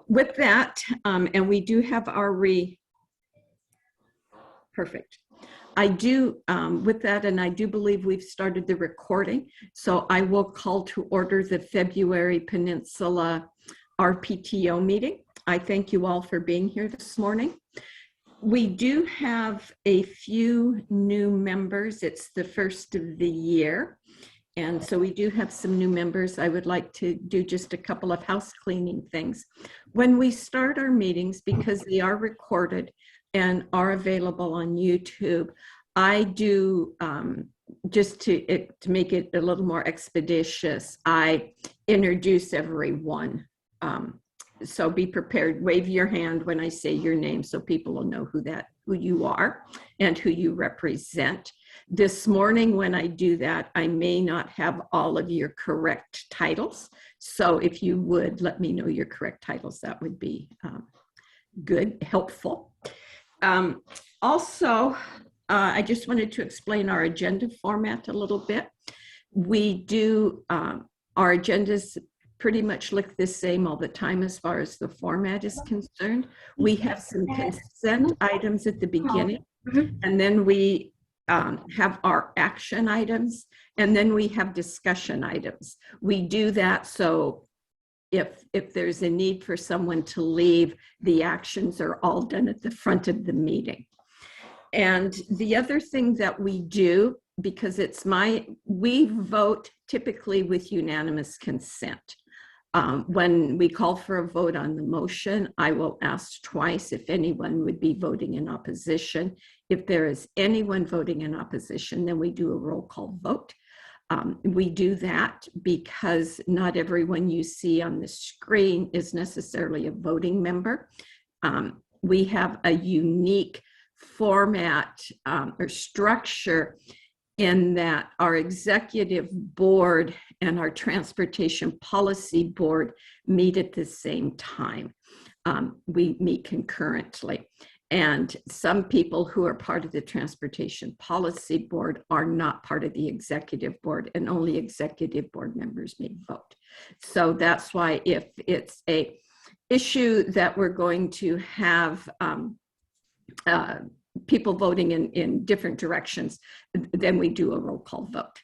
with that, and we do have our perfect. I do, with that, and I do believe we've started the recording. So I will call to order the February Peninsula RPTO meeting. I thank you all for being here this morning. We do have a few new members. It's the first of the year. And so we do have some new members. I would like to do just a couple of house cleaning things. When we start our meetings, because they are recorded and are available on YouTube, I do, just to make it a little more expeditious, I introduce everyone. So be prepared, wave your hand when I say your name so people will know who you are and who you represent. This morning when I do that, I may not have all of your correct titles. So if you would let me know your correct titles, that would be good, helpful. Also, I just wanted to explain our agenda format a little bit. We do, our agendas pretty much look the same all the time as far as the format is concerned. We have some consent items at the beginning, and then we have our action items, and then we have discussion items. We do that so if there's a need for someone to leave, the actions are all done at the front of the meeting. And the other thing that we do, because we vote typically with unanimous consent. When we call for a vote on the motion, I will ask twice if anyone would be voting in opposition. If there is anyone voting in opposition, then we do a roll call vote. We do that because not everyone you see on the screen is necessarily a voting member. We have a unique format or structure in that our executive board and our transportation policy board meet at the same time. We meet concurrently. And some people who are part of the transportation policy board are not part of the executive board, and only executive board members may vote. So that's why if it's a issue that we're going to have people voting in different directions, then we do a roll call vote.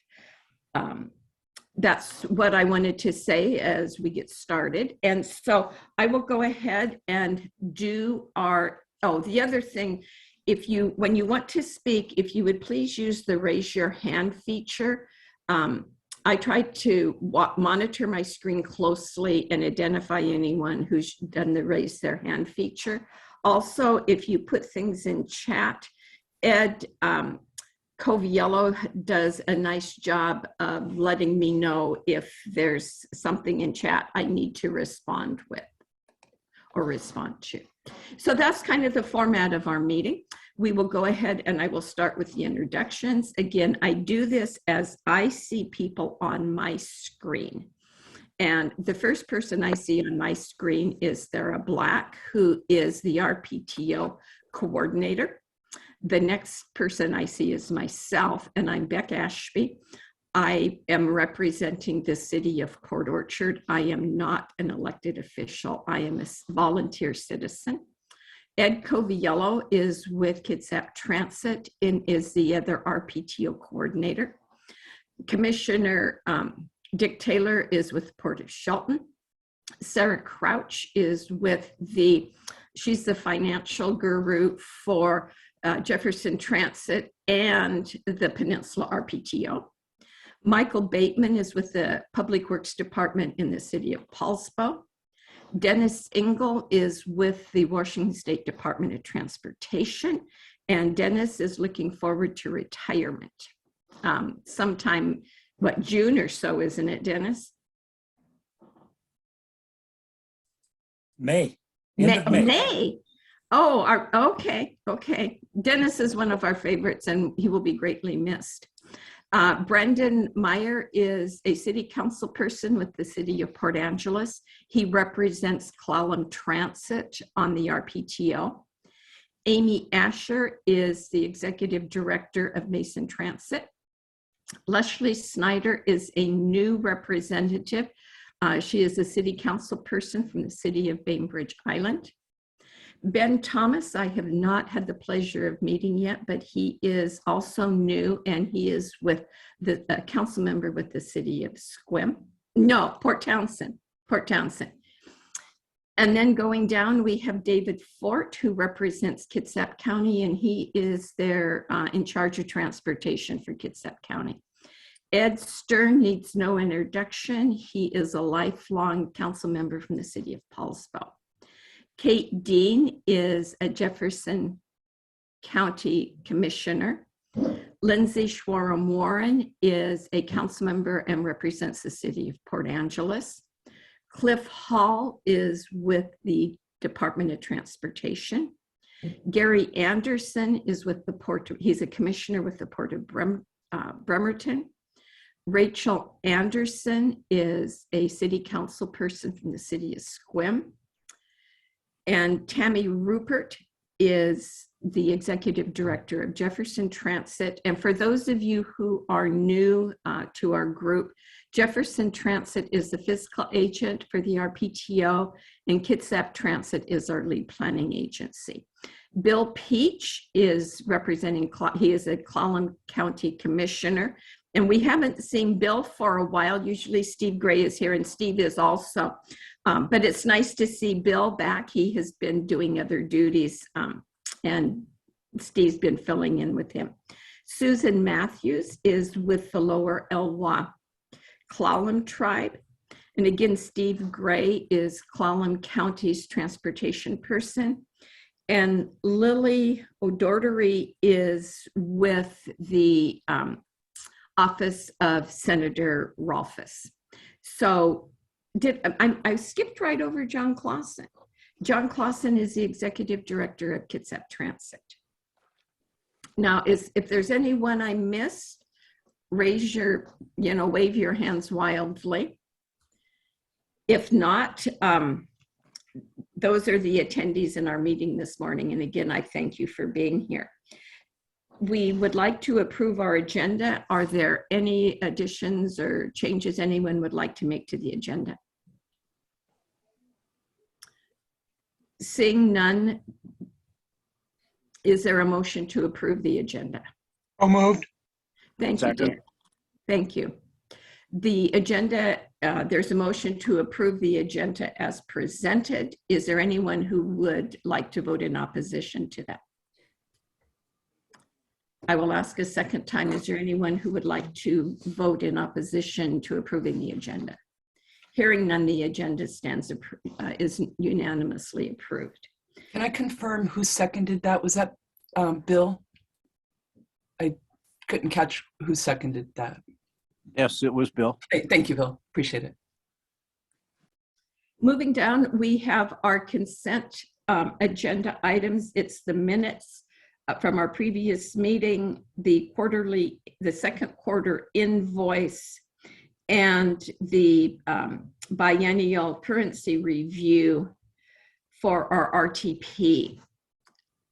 That's what I wanted to say as we get started. And so I will go ahead and do our, the other thing, when you want to speak, if you would please use the raise your hand feature. I try to monitor my screen closely and identify anyone who's done the raise their hand feature. Also, if you put things in chat, Ed Coviello does a nice job of letting me know if there's something in chat I need to respond with or respond to. So that's kind of the format of our meeting. We will go ahead and I will start with the introductions. Again, I do this as I see people on my screen. And the first person I see on my screen is Sarah Black, who is the RPTO coordinator. The next person I see is myself, and I'm Beck Ashby. I am representing the city of Port Orchard. I am not an elected official. I am a volunteer citizen. Ed Coviello is with Kitsap Transit and is the other RPTO coordinator. Commissioner Dick Taylor is with Port of Shelton. Sarah Crouch is with she's the financial guru for Jefferson Transit and the Peninsula RPTO. Michael Bateman is with the Public Works Department in the city of Paulsbo. Dennis Engel is with the Washington State Department of Transportation, and Dennis is looking forward to retirement sometime, June or so, isn't it, Dennis? May. May. Oh, okay. Dennis is one of our favorites, and he will be greatly missed. Brendan Meyer is a city council person with the city of Port Angeles. He represents Clallam Transit on the RPTO. Amy Asher is the executive director of Mason Transit. Leslie Snyder is a new representative She is a city council person from the city of Bainbridge Island. Ben Thomas, I have not had the pleasure of meeting yet, but he is also new, and he is with the council member with the city of Port Townsend. And then going down, we have David Fort, who represents Kitsap County, and he is there in charge of transportation for Kitsap County. Ed Stern needs no introduction. He is a lifelong council member from the city of Paulsville. Kate Dean is a Jefferson County Commissioner. Lindsay Schwarum Warren is a council member and represents the city of Port Angeles. Cliff Hall is with the Department of Transportation. Gary Anderson is with the he's a commissioner with the Port of Bremerton. Rachel Anderson is a city council person from the city of Sequim. And Tammy Rupert is the executive director of Jefferson Transit. And for those of you who are new to our group, Jefferson Transit is the fiscal agent for the RPTO, and Kitsap Transit is our lead planning agency. Bill Peach is representing, he is a Clallam County Commissioner, and we haven't seen Bill for a while. Usually Steve Gray is here, and Steve is also, but it's nice to see Bill back. He has been doing other duties, and Steve's been filling in with him. Susan Matthews is with the Lower Elwha Clallam tribe. And again, Steve Gray is Clallam County's transportation person. And Lily O'Doherty is with the office of Senator Rolfes. So I skipped right over John Clausen. John Clausen is the executive director of Kitsap Transit. Now, if there's anyone I missed, wave your hands wildly. If not, those are the attendees in our meeting this morning. And again, I thank you for being here. We would like to approve our agenda. Are there any additions or changes anyone would like to make to the agenda? Seeing none, is there a motion to approve the agenda? So moved. Thank you, Dick. Thank you. The agenda, there's a motion to approve the agenda as presented. Is there anyone who would like to vote in opposition to that? I will ask a second time. Is there anyone who would like to vote in opposition to approving the agenda? Hearing none, the agenda is unanimously approved. Can I confirm who seconded that? Was that Bill? I couldn't catch who seconded that. Yes, it was Bill. Thank you, Bill. Appreciate it. Moving down, we have our consent agenda items. It's the minutes from our previous meeting, the second quarter invoice, and the biennial currency review for our RTP.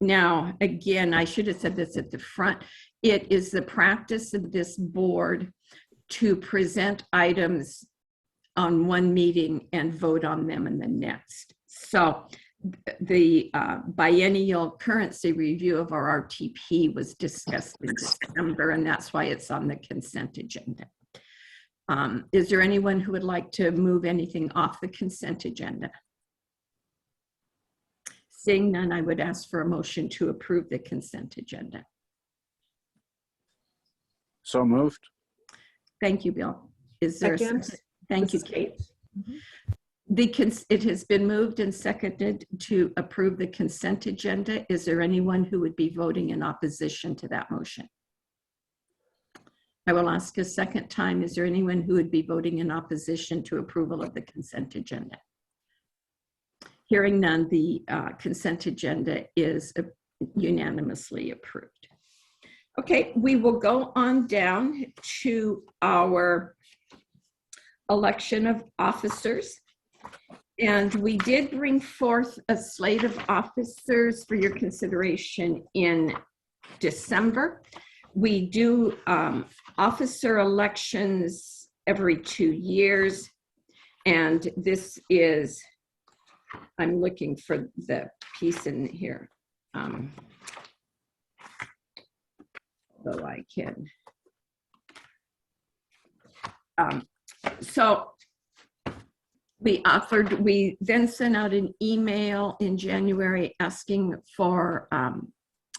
Now, again, I should have said this at the front. It is the practice of this board to present items on one meeting and vote on them in the next. So the biennial currency review of our RTP was discussed in December, and that's why it's on the consent agenda. Is there anyone who would like to move anything off the consent agenda? Seeing none, I would ask for a motion to approve the consent agenda. So moved. Thank you, Bill. Is there a second? Thank you, Kate. Mm-hmm. It has been moved and seconded to approve the consent agenda. Is there anyone who would be voting in opposition to that motion? I will ask a second time. Is there anyone who would be voting in opposition to approval of the consent agenda? Hearing none, the consent agenda is unanimously approved. Okay, we will go on down to our election of officers. And we did bring forth a slate of officers for your consideration in December. We do officer elections every 2 years. And this is, I'm looking for the piece in here. Though I can. So we then sent out an email in January asking for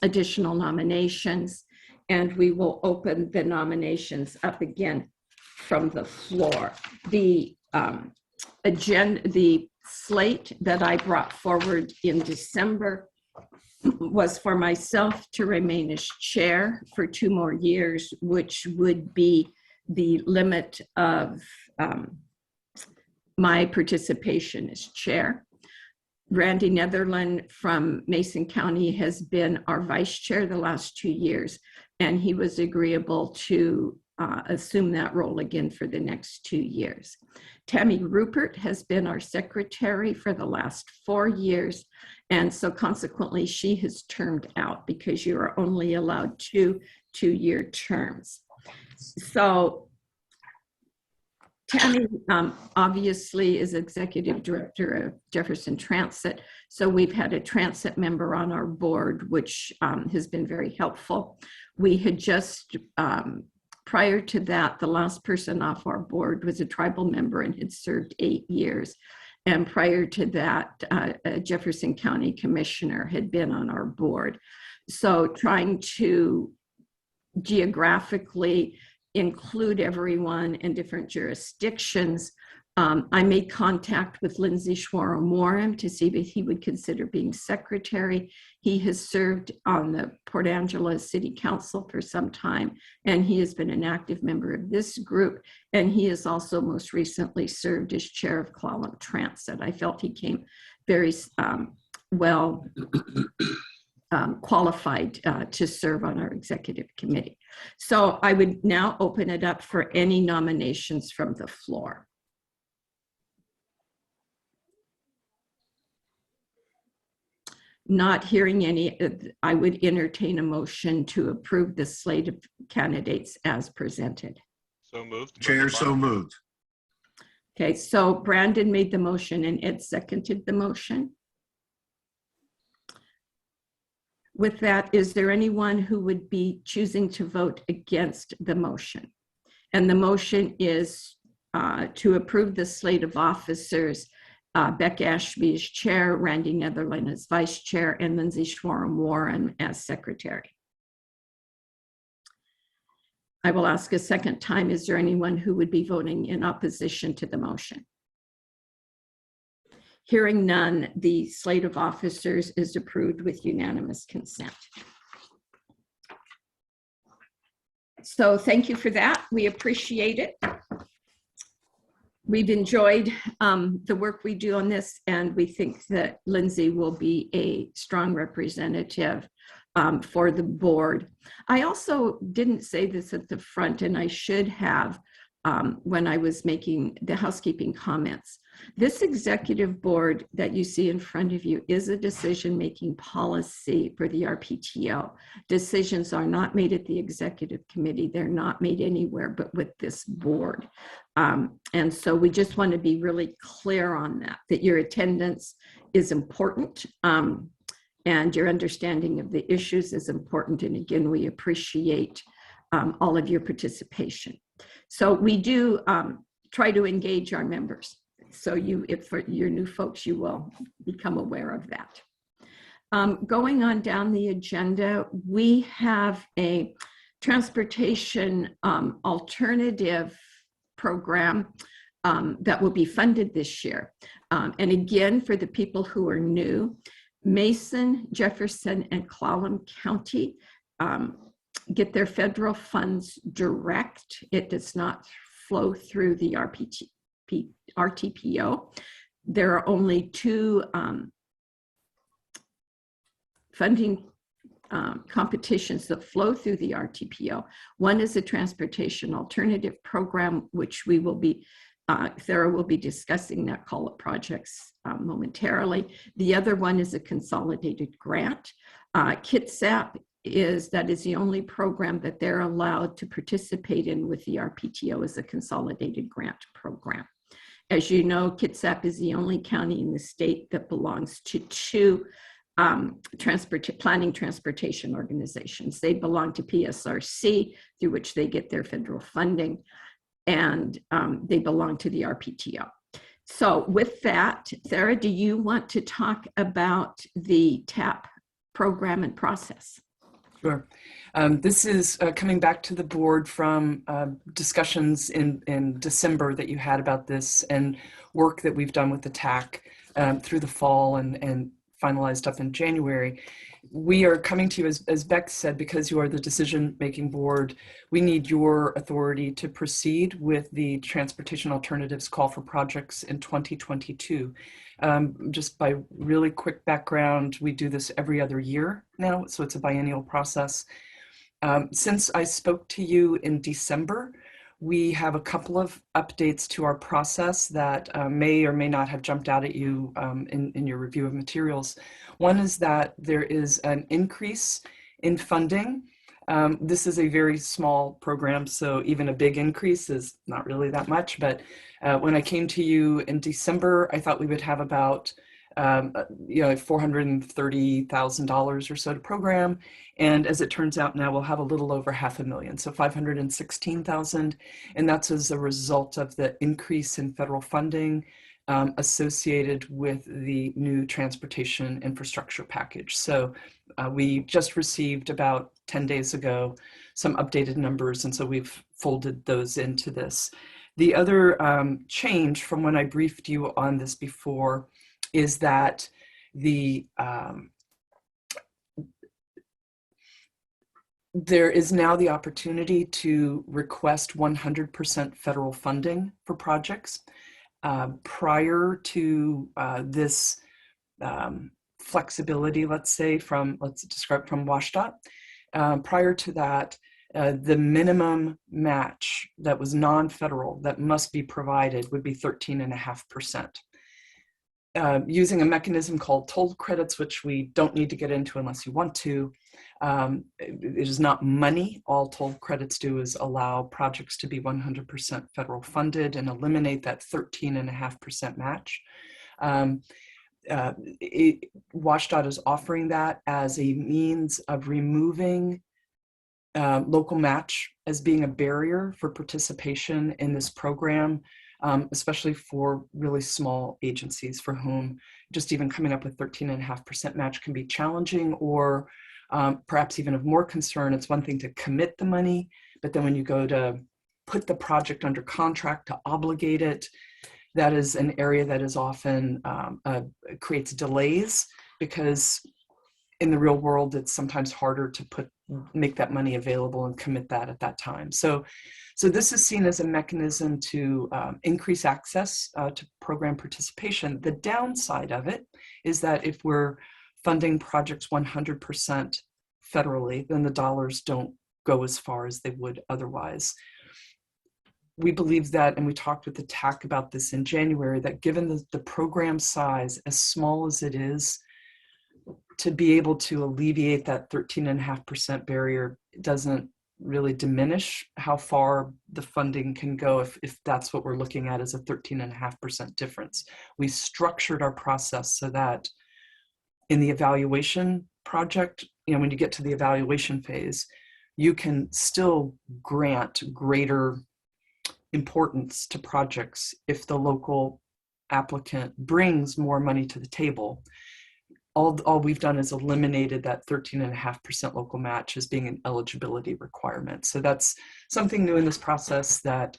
additional nominations, and we will open the nominations up again from the floor. The the slate that I brought forward in December was for myself to remain as chair for 2 more years, which would be the limit of my participation as chair. Randy Netherland from Mason County has been our vice chair the last 2 years, and he was agreeable to assume that role again for the next 2 years. Tammy Rupert has been our secretary for the last 4 years, and so consequently she has termed out because you are only allowed 2 2-year terms. So Tammy obviously is executive director of Jefferson Transit. So we've had a transit member on our board, which has been very helpful. We had just, prior to that, the last person off our board was a tribal member and had served 8 years. And prior to that, a Jefferson County commissioner had been on our board. So trying to geographically include everyone in different jurisdictions. I made contact with Lindsay Schwarm-Warren to see if he would consider being secretary. He has served on the Port Angela City Council for some time, and he has been an active member of this group. And he has also most recently served as chair of Clallam Transit. I felt he came very well qualified to serve on our executive committee. So I would now open it up for any nominations from the floor. Not hearing any, I would entertain a motion to approve the slate of candidates as presented. So moved. Chair, so moved. Okay, so Brandon made the motion and Ed seconded the motion. With that, is there anyone who would be choosing to vote against the motion? And the motion is to approve the slate of officers, Beck Ashby as chair, Randy Netherland as vice chair, and Lindsay Schwarm-Warren as secretary. I will ask a second time, is there anyone who would be voting in opposition to the motion? Hearing none, the slate of officers is approved with unanimous consent. So thank you for that. We appreciate it. We've enjoyed the work we do on this, and we think that Lindsay will be a strong representative for the board. I also didn't say this at the front, and I should have when I was making the housekeeping comments. This executive board that you see in front of you is a decision-making policy for the RPTO. Decisions are not made at the executive committee. They're not made anywhere but with this board. And so we just want to be really clear on that your attendance is important and your understanding of the issues is important. And again, we appreciate all of your participation. So we do try to engage our members. So if for your new folks, you will become aware of that. Going on down the agenda, we have a transportation alternative program that will be funded this year. And again, for the people who are new, Mason, Jefferson, and Clallam County get their federal funds direct. It does not flow through the RTPO. There are only 2 funding competitions that flow through the RTPO. One is a transportation alternative program, which we will be, Sarah will be discussing that call it projects momentarily. The other one is a consolidated grant. KITSAP is the only program that they're allowed to participate in with the RPTO as a consolidated grant program. As you know, Kitsap is the only county in the state that belongs to two planning transportation organizations. They belong to PSRC, through which they get their federal funding, and they belong to the RPTO. So with that, Sarah, do you want to talk about the TAP program and process? Sure. This is coming back to the board from discussions in December that you had about this, and work that we've done with the TAC through the fall and finalized up in January. We are coming to you, as Beck said, because you are the decision-making board. We need your authority to proceed with the Transportation Alternatives Call for Projects in 2022. Just by really quick background, we do this every other year now, so it's a biennial process. Since I spoke to you in December, we have a couple of updates to our process that may or may not have jumped out at you in your review of materials. One is that there is an increase in funding. This is a very small program, so even a big increase is not really that much. But when I came to you in December, I thought we would have about $430,000 or so to program. And as it turns out now, we'll have a little over $500,000, so $516,000. And that's as a result of the increase in federal funding associated with the new transportation infrastructure package. So we just received about 10 days ago some updated numbers, and so we've folded those into this. The other change from when I briefed you on this before is that there is now the opportunity to request 100% federal funding for projects. Prior to this flexibility, let's describe from WSDOT, prior to that, the minimum match that was non-federal that must be provided would be 13.5%. Using a mechanism called toll credits, which we don't need to get into unless you want to. It is not money. All toll credits do is allow projects to be 100% federal funded and eliminate that 13.5% match. WSDOT is offering that as a means of removing local match as being a barrier for participation in this program. Especially for really small agencies for whom just even coming up with 13.5% match can be challenging, or perhaps even of more concern. It's one thing to commit the money, but then when you go to put the project under contract to obligate it, that is an area that is often creates delays, because in the real world, it's sometimes harder to make that money available and commit that at that time. So this is seen as a mechanism to increase access to program participation. The downside of it is that if we're funding projects 100% federally, then the dollars don't go as far as they would otherwise. We believe that, and we talked with the TAC about this in January, that given the program size, as small as it is, to be able to alleviate that 13.5% barrier doesn't really diminish how far the funding can go if that's what we're looking at as a 13.5% difference. We structured our process so that in the evaluation project, when you get to the evaluation phase, you can still grant greater importance to projects if the local applicant brings more money to the table. All we've done is eliminated that 13.5% local match as being an eligibility requirement. So that's something new in this process that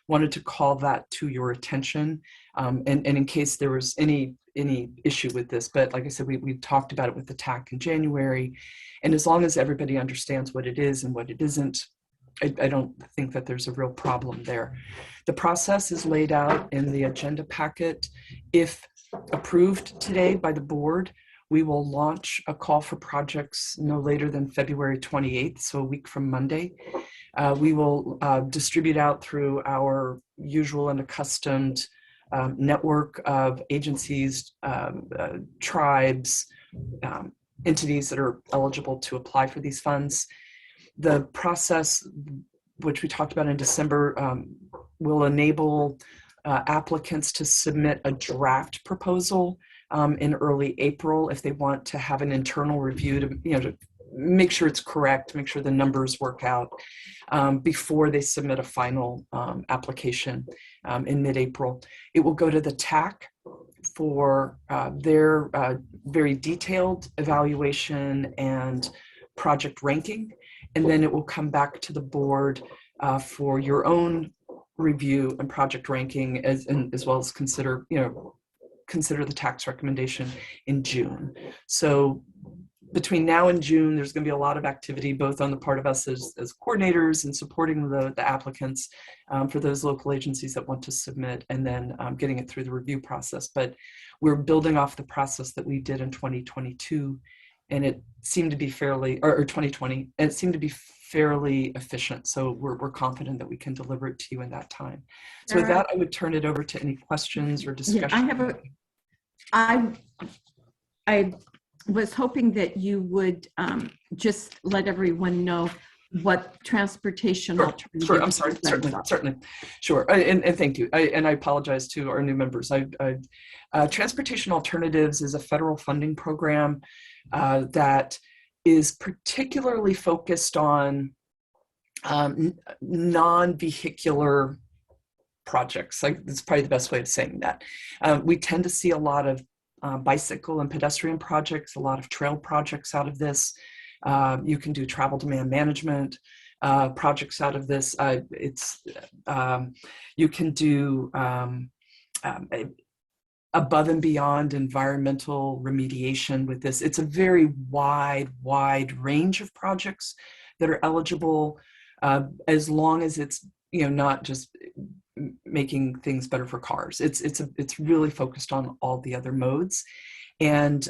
wanted to call that to your attention. And in case there was any issue with this, but like I said, we talked about it with the TAC in January. And as long as everybody understands what it is and what it isn't, I don't think that there's a real problem there. The process is laid out in the agenda packet. If approved today by the board, we will launch a call for projects no later than February 28th, so a week from Monday. We will distribute out through our usual and accustomed network of agencies, tribes, entities that are eligible to apply for these funds. The process, which we talked about in December, will enable applicants to submit a draft proposal in early April if they want to have an internal review to make sure it's correct, make sure the numbers work out before they submit a final application in mid-April. It will go to the TAC for their very detailed evaluation and project ranking, and then it will come back to the board for your own review and project ranking, as well as consider the tax recommendation in June. So between now and June, there's going to be a lot of activity, both on the part of us as coordinators and supporting the applicants for those local agencies that want to submit, and then getting it through the review process. But we're building off the process that we did in 2022, and it seemed to be fairly, or 2020, and it seemed to be fairly efficient. So we're confident that we can deliver it to you in that time. So with that, I would turn it over to any questions or discussion. Yeah, I was hoping that you would just let everyone know what transportation alternatives. Sure, I'm sorry, certainly. Sure, and thank you. And I apologize to our new members. Transportation Alternatives is a federal funding program that is particularly focused on non-vehicular projects. That's probably the best way of saying that. We tend to see a lot of bicycle and pedestrian projects, a lot of trail projects out of this. You can do travel demand management projects out of this. You can do above and beyond environmental remediation with this. It's a very wide range of projects that are eligible, as long as it's not just making things better for cars. It's really focused on all the other modes. And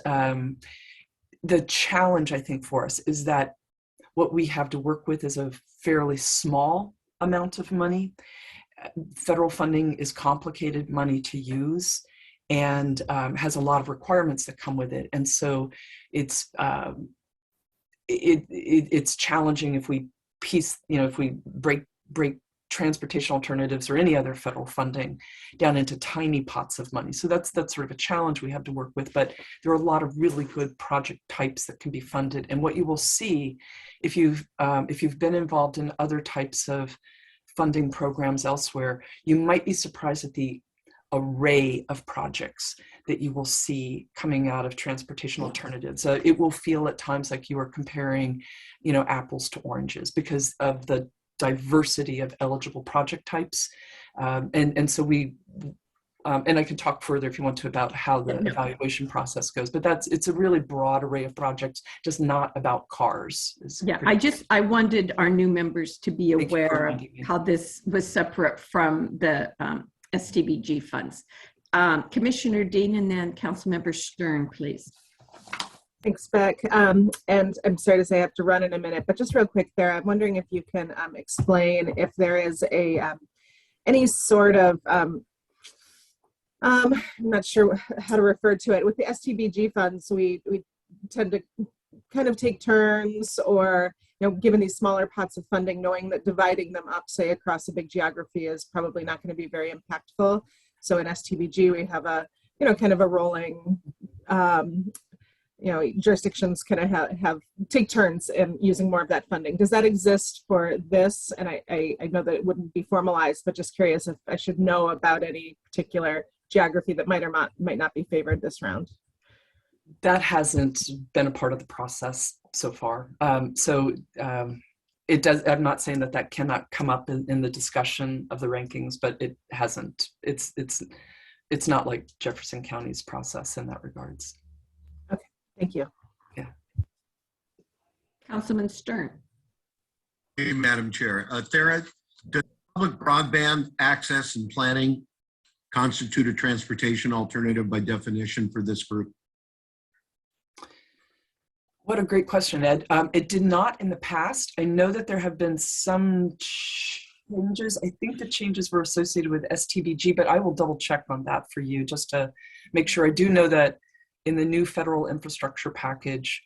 the challenge, I think, for us is that what we have to work with is a fairly small amount of money. Federal funding is complicated money to use and has a lot of requirements that come with it. And so it's challenging if we if we break transportation alternatives or any other federal funding down into tiny pots of money. So that's sort of a challenge we have to work with, but there are a lot of really good project types that can be funded. And what you will see if you've been involved in other types of funding programs elsewhere, you might be surprised at the array of projects that you will see coming out of transportation alternatives. It will feel at times like you are comparing, apples to oranges because of the diversity of eligible project types. And so and I can talk further if you want to about how the evaluation process goes, but it's a really broad array of projects, just not about cars. Yeah, I wanted our new members to be aware of how this was separate from the STBG funds. Commissioner Dean and then Councilmember Stern, please. Thanks, Beck. And I'm sorry to say I have to run in a minute, but just real quick there, I'm wondering if you can explain if there is any sort of, I'm not sure how to refer to it. With the STBG funds, we tend to kind of take turns, or given these smaller pots of funding, knowing that dividing them up, say, across a big geography is probably not going to be very impactful. So in STBG, we have a, kind of a rolling, jurisdictions kind of take turns in using more of that funding. Does that exist for this? And I know that it wouldn't be formalized, but just curious if I should know about any particular geography that might or might not be favored this round. That hasn't been a part of the process so far. It does. I'm not saying that cannot come up in the discussion of the rankings, but it hasn't. It's not like Jefferson County's process in that regards. Okay, thank you. Yeah. Councilman Stern. Hey, Madam Chair. Thera, does public broadband access and planning constitute a transportation alternative by definition for this group? What a great question, Ed. It did not in the past. I know that there have been some changes. I think the changes were associated with STBG, but I will double check on that for you just to make sure. I do know that in the new federal infrastructure package,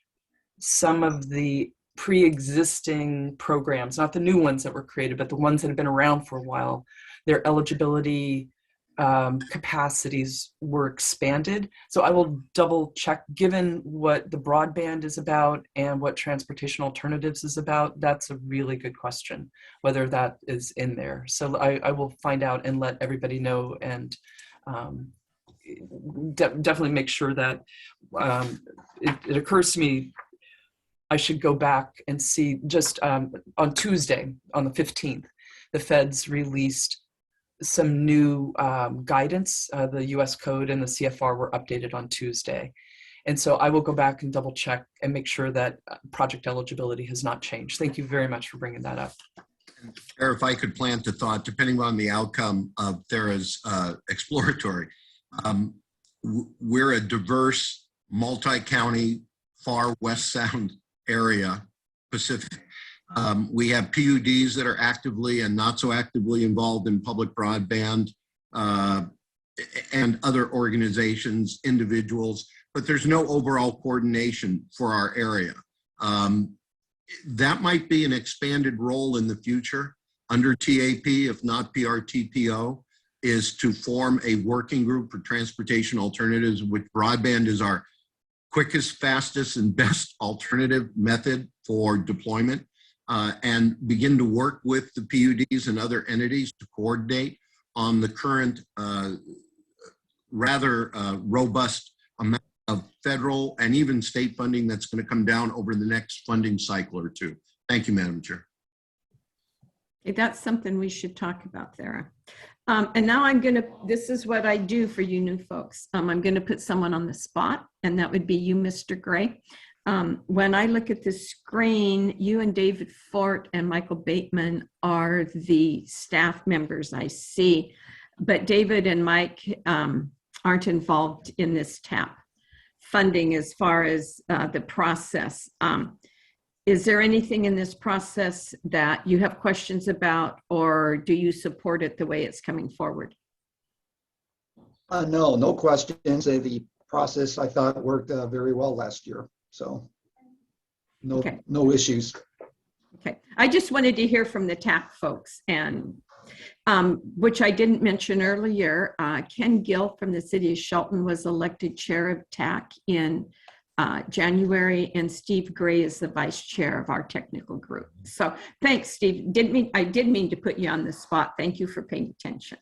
some of the pre-existing programs, not the new ones that were created, but the ones that have been around for a while, their eligibility capacities were expanded. So I will double check, given what the broadband is about and what transportation alternatives is about. That's a really good question, whether that is in there. So I will find out and let everybody know, and definitely make sure that it occurs to me I should go back and see. Just on Tuesday, on the 15th, the feds released some new guidance. The US Code and the CFR were updated on Tuesday. And so I will go back and double check and make sure that project eligibility has not changed. Thank you very much for bringing that up. Or if I could plant a thought, depending on the outcome of Thera's exploratory, we're a diverse, multi-county, far west sound area, Pacific. We have PUDs that are actively and not so actively involved in public broadband, and other organizations, individuals, but there's no overall coordination for our area. That might be an expanded role in the future under TAP, if not PRTPO, is to form a working group for transportation alternatives, which broadband is our quickest, fastest, and best alternative method for deployment, and begin to work with the PUDs and other entities to coordinate on the current rather robust amount of federal and even state funding that's going to come down over the next funding cycle or two. Thank you, Madam Chair. Okay, that's something we should talk about, Thera. And now this is what I do for you new folks. I'm gonna put someone on the spot, and that would be you, Mr. Gray. When I look at the screen, you and David Fort and Michael Bateman are the staff members I see, but David and Mike aren't involved in this TAP funding as far as the process. Is there anything in this process that you have questions about, or do you support it the way it's coming forward? No questions. The process I thought worked very well last year, so no issues. Okay, I just wanted to hear from the TAP folks, and which I didn't mention earlier. Ken Gill from the city of Shelton was elected chair of TAC in January, and Steve Gray is the vice chair of our technical group. So thanks, Steve. I did mean to put you on the spot. Thank you for paying attention.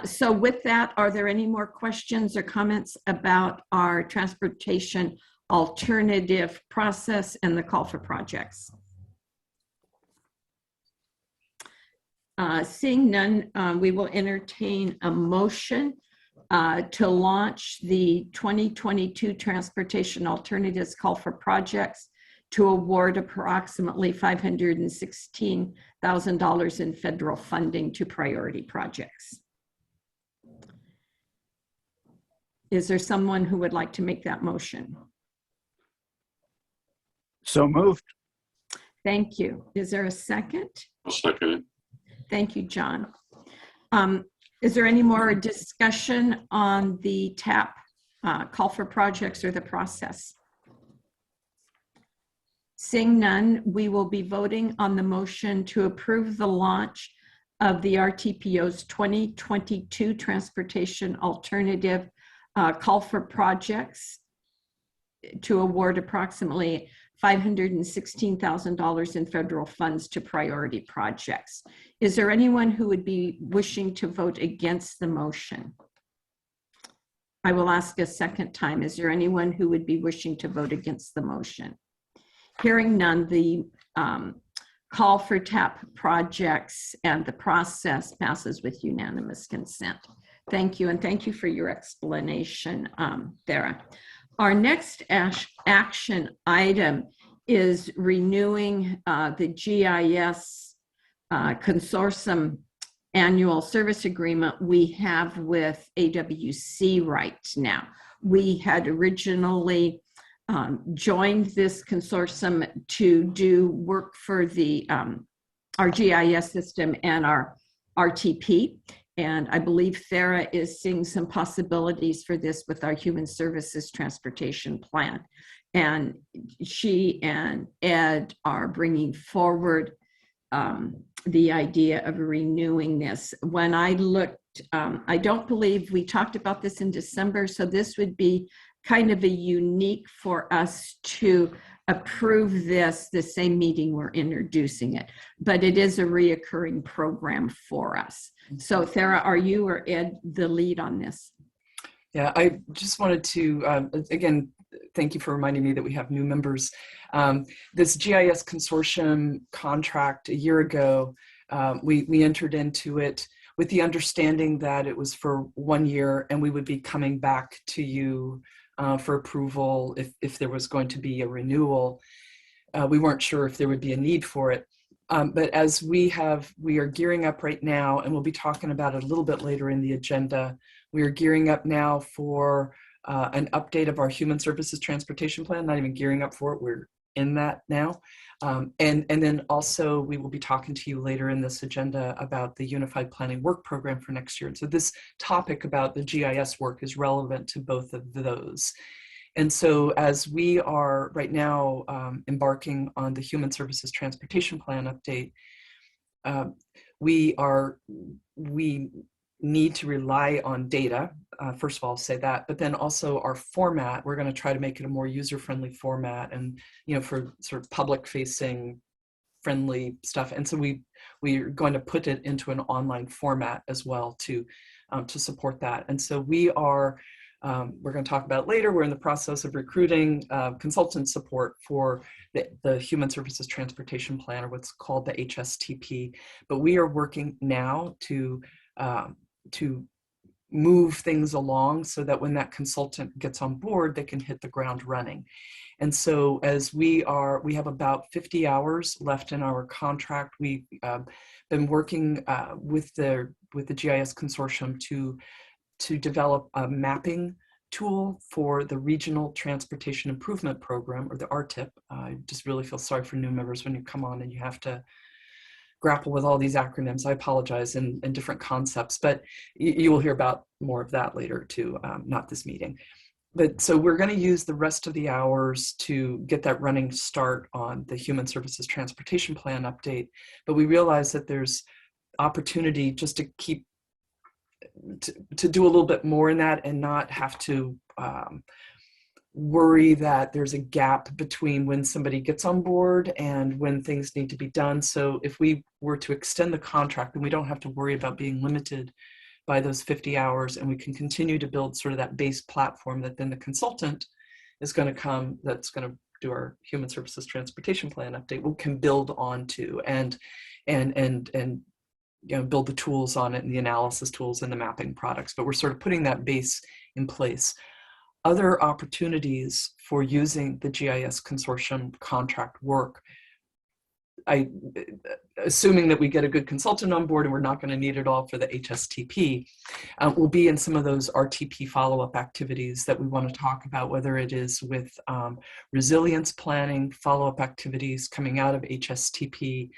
So with that, are there any more questions or comments about our transportation alternative process and the call for projects? Seeing none, we will entertain a motion to launch the 2022 Transportation Alternatives Call for Projects to award approximately $516,000 in federal funding to priority projects. Is there someone who would like to make that motion? So moved. Thank you. Is there a second? I'll second it. Thank you, John. Is there any more discussion on the TAP call for projects or the process? Seeing none, we will be voting on the motion to approve the launch of the RTPO's 2022 Transportation Alternative Call for Projects to award approximately $516,000 in federal funds to priority projects. Is there anyone who would be wishing to vote against the motion? I will ask a second time. Is there anyone who would be wishing to vote against the motion? Hearing none, the call for TAP projects and the process passes with unanimous consent. Thank you, and thank you for your explanation, Thera. Our next action item is renewing the GIS consortium annual service agreement we have with AWC right now. We had originally joined this consortium to do work for the our GIS system and our RTP. And I believe Thera is seeing some possibilities for this with our Human Services Transportation Plan. And she and Ed are bringing forward the idea of renewing this. When I looked I don't believe we talked about this in December, so this would be kind of a unique for us to approve this the same meeting we're introducing it, but it is a reoccurring program for us. So Thera, are you or Ed the lead on this? Yeah, I just wanted to, again, thank you for reminding me that we have new members. This GIS consortium contract a year ago, we entered into it with the understanding that it was for 1 year and we would be coming back to you for approval if there was going to be a renewal. We weren't sure if there would be a need for it. But as we are gearing up right now, and we'll be talking about it a little bit later in the agenda, we are gearing up now for an update of our human services transportation plan, not even gearing up for it, we're in that now. And then also we will be talking to you later in this agenda about the Unified Planning Work Program for next year. And so this topic about the GIS work is relevant to both of those. And so as we are right now embarking on the Human Services Transportation Plan update, we need to rely on data. First of all, I'll say that, but then also our format, we're going to try to make it a more user-friendly format and, for sort of public-facing friendly stuff. And so we're going to put it into an online format as well to support that. And so we're going to talk about it later. We're in the process of recruiting consultant support for the Human Services Transportation Plan, or what's called the HSTP. But we are working now to move things along so that when that consultant gets on board, they can hit the ground running. And so as we have about 50 hours left in our contract. We've been working with the GIS consortium to develop a mapping tool for the Regional Transportation Improvement Program, or the RTIP. I just really feel sorry for new members when you come on and you have to grapple with all these acronyms. I apologize, and different concepts, but you will hear about more of that later too, not this meeting. But so we're going to use the rest of the hours to get that running start on the Human Services Transportation Plan update. But we realize that there's opportunity just to keep to do a little bit more in that and not have to worry that there's a gap between when somebody gets on board and when things need to be done. So if we were to extend the contract, then we don't have to worry about being limited by those 50 hours, and we can continue to build sort of that base platform that then the consultant is going to come, that's going to do our Human Services Transportation Plan update, we can build onto and build the tools on it, and the analysis tools and the mapping products. But we're sort of putting that base in place. Other opportunities for using the GIS consortium contract work, assuming that we get a good consultant on board and we're not going to need it all for the HSTP, will be in some of those RTP follow-up activities that we want to talk about, whether it is with resilience planning, follow-up activities coming out of HSTP.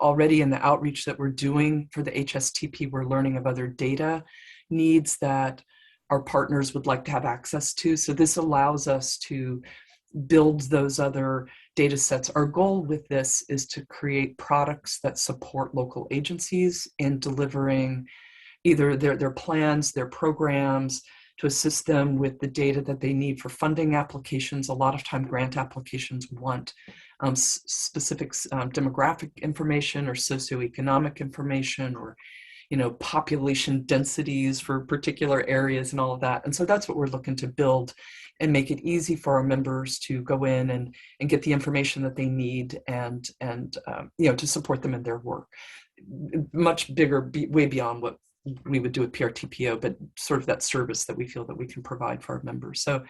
Already in the outreach that we're doing for the HSTP, we're learning of other data needs that our partners would like to have access to. So this allows us to build those other data sets. Our goal with this is to create products that support local agencies in delivering either their plans, their programs, to assist them with the data that they need for funding applications. A lot of time grant applications want specific demographic information or socioeconomic information, or population densities for particular areas and all of that. And so that's what we're looking to build and make it easy for our members to go in and get the information that they need and to support them in their work. Much bigger, way beyond what we would do at PRTPO, but sort of that service that we feel that we can provide for our members. So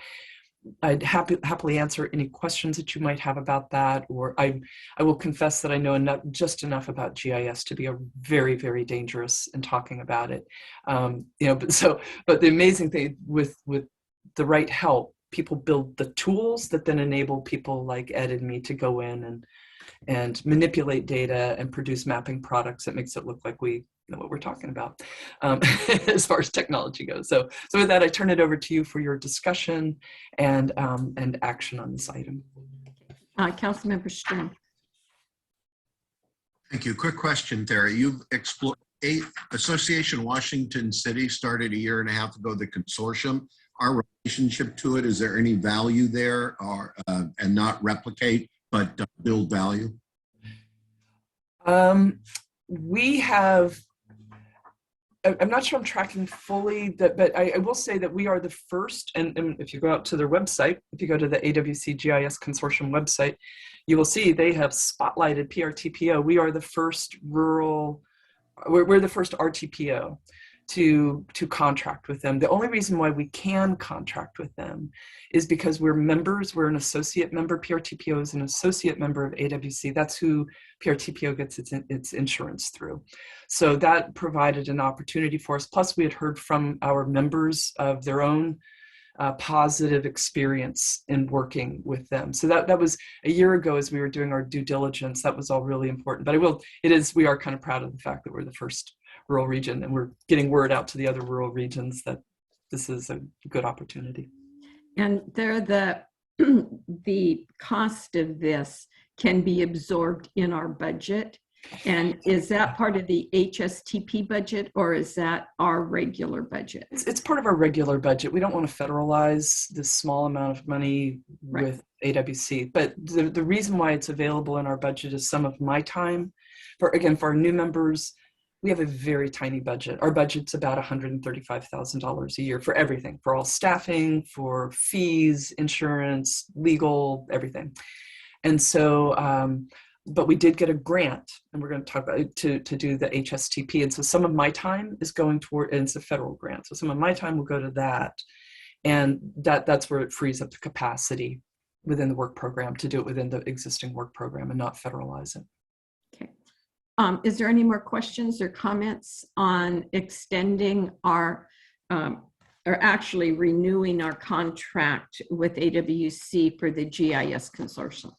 I'd happily answer any questions that you might have about that, or I will confess that I know just enough about GIS to be a very, very dangerous in talking about it. But the amazing thing with the right help, people build the tools that then enable people like Ed and me to go in and manipulate data and produce mapping products that makes it look like we know what we're talking about as far as technology goes. So with that, I turn it over to you for your discussion and action on this item. Councilmember Stern. Thank you. Quick question, Terry. You've Association Washington City started a year and a half ago, the consortium. Our relationship to it, is there any value there, or and not replicate, but build value? We have, I'm not sure I'm tracking fully, but I will say that we are the first, and if you go out to their website, if you go to the AWC GIS Consortium website, you will see they have spotlighted PRTPO. We are the first rural, we're the first RTPO to contract with them. The only reason why we can contract with them is because we're members, we're an associate member. PRTPO is an associate member of AWC. That's who PRTPO gets its insurance through. So that provided an opportunity for us. Plus we had heard from our members of their own positive experience in working with them. So that was a year ago as we were doing our due diligence. That was all really important. But we are kind of proud of the fact that we're the first rural region, and we're getting word out to the other rural regions that this is a good opportunity. And the cost of this can be absorbed in our budget. And is that part of the HSTP budget, or is that our regular budget? It's part of our regular budget. We don't want to federalize this small amount of money with AWC, but the reason why it's available in our budget is some of my time. For our new members, we have a very tiny budget. Our budget's about $135,000 a year for everything, for all staffing, for fees, insurance, legal, everything. And so, but we did get a grant, and we're going to talk about it, to do the HSTP. And so some of my time is going toward, and it's a federal grant. So some of my time will go to that. And that's where it frees up the capacity within the work program to do it within the existing work program and not federalize it. Okay. Is there any more questions or comments on extending our, or actually renewing our contract with AWC for the GIS consortium?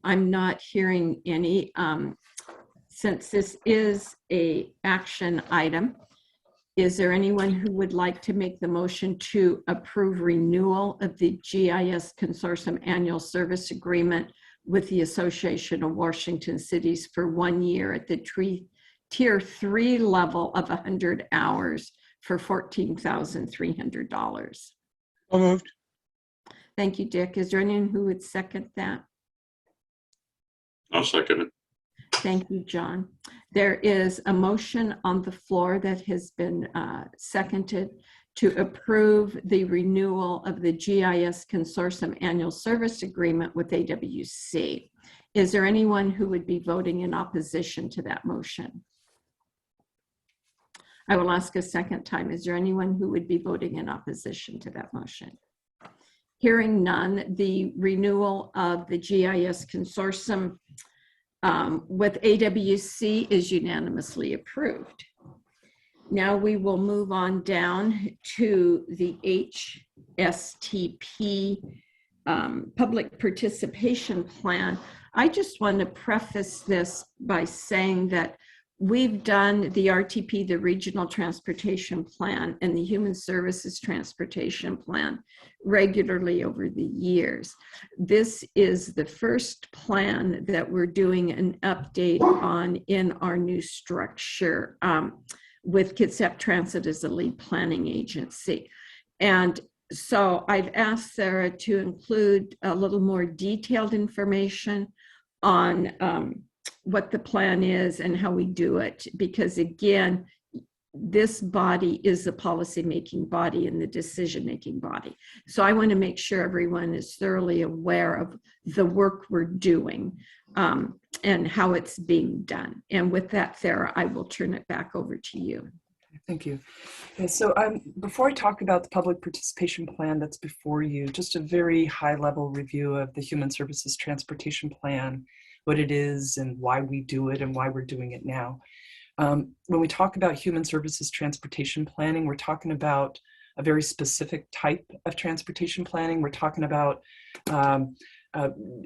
I'm not hearing any. Since this is an action item, is there anyone who would like to make the motion to approve renewal of the GIS consortium annual service agreement with the Association of Washington Cities for 1 year at the tier 3 level of 100 hours for $14,300? So moved. Thank you, Dick. Is there anyone who would second that? I'll second it. Thank you, John. There is a motion on the floor that has been seconded to approve the renewal of the GIS Consortium Annual Service Agreement with AWC. Is there anyone who would be voting in opposition to that motion? I will ask a second time. Is there anyone who would be voting in opposition to that motion? Hearing none, the renewal of the GIS Consortium with AWC is unanimously approved. Now we will move on down to the HSTP Public Participation Plan. I just want to preface this by saying that we've done the RTP, the Regional Transportation Plan, and the Human Services Transportation Plan regularly over the years. This is the first plan that we're doing an update on in our new structure with Kitsap Transit as the lead planning agency. And so I've asked Sarah to include a little more detailed information on what the plan is and how we do it, because again, this body is the policy-making body and the decision-making body. So I want to make sure everyone is thoroughly aware of the work we're doing and how it's being done. And with that, Sarah, I will turn it back over to you. Thank you. Okay, so before I talk about the public participation plan that's before you, just a very high-level review of the Human Services Transportation Plan, what it is and why we do it and why we're doing it now. When we talk about human services transportation planning, we're talking about a very specific type of transportation planning. We're talking about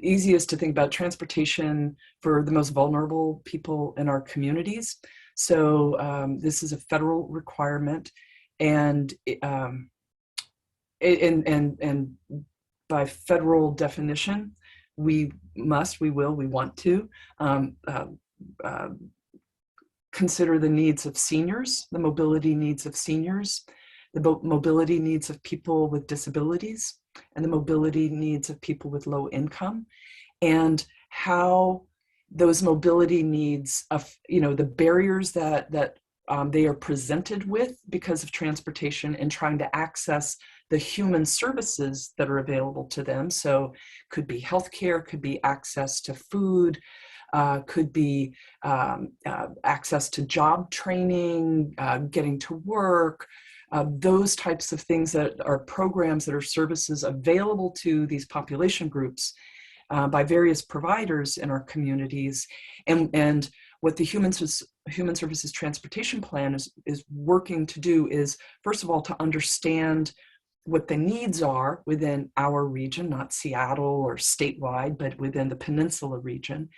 easiest to think about transportation for the most vulnerable people in our communities. So this is a federal requirement, and by federal definition, we want to consider the needs of seniors, the mobility needs of seniors, the mobility needs of people with disabilities, and the mobility needs of people with low income, and how those mobility needs of, the barriers that they are presented with because of transportation and trying to access the human services that are available to them. So could be healthcare, could be access to food, could be access to job training, getting to work, those types of things that are programs that are services available to these population groups by various providers in our communities. And what the Human Services Transportation Plan is working to do is, first of all, to understand what the needs are within our region, not Seattle or statewide, but within the peninsula region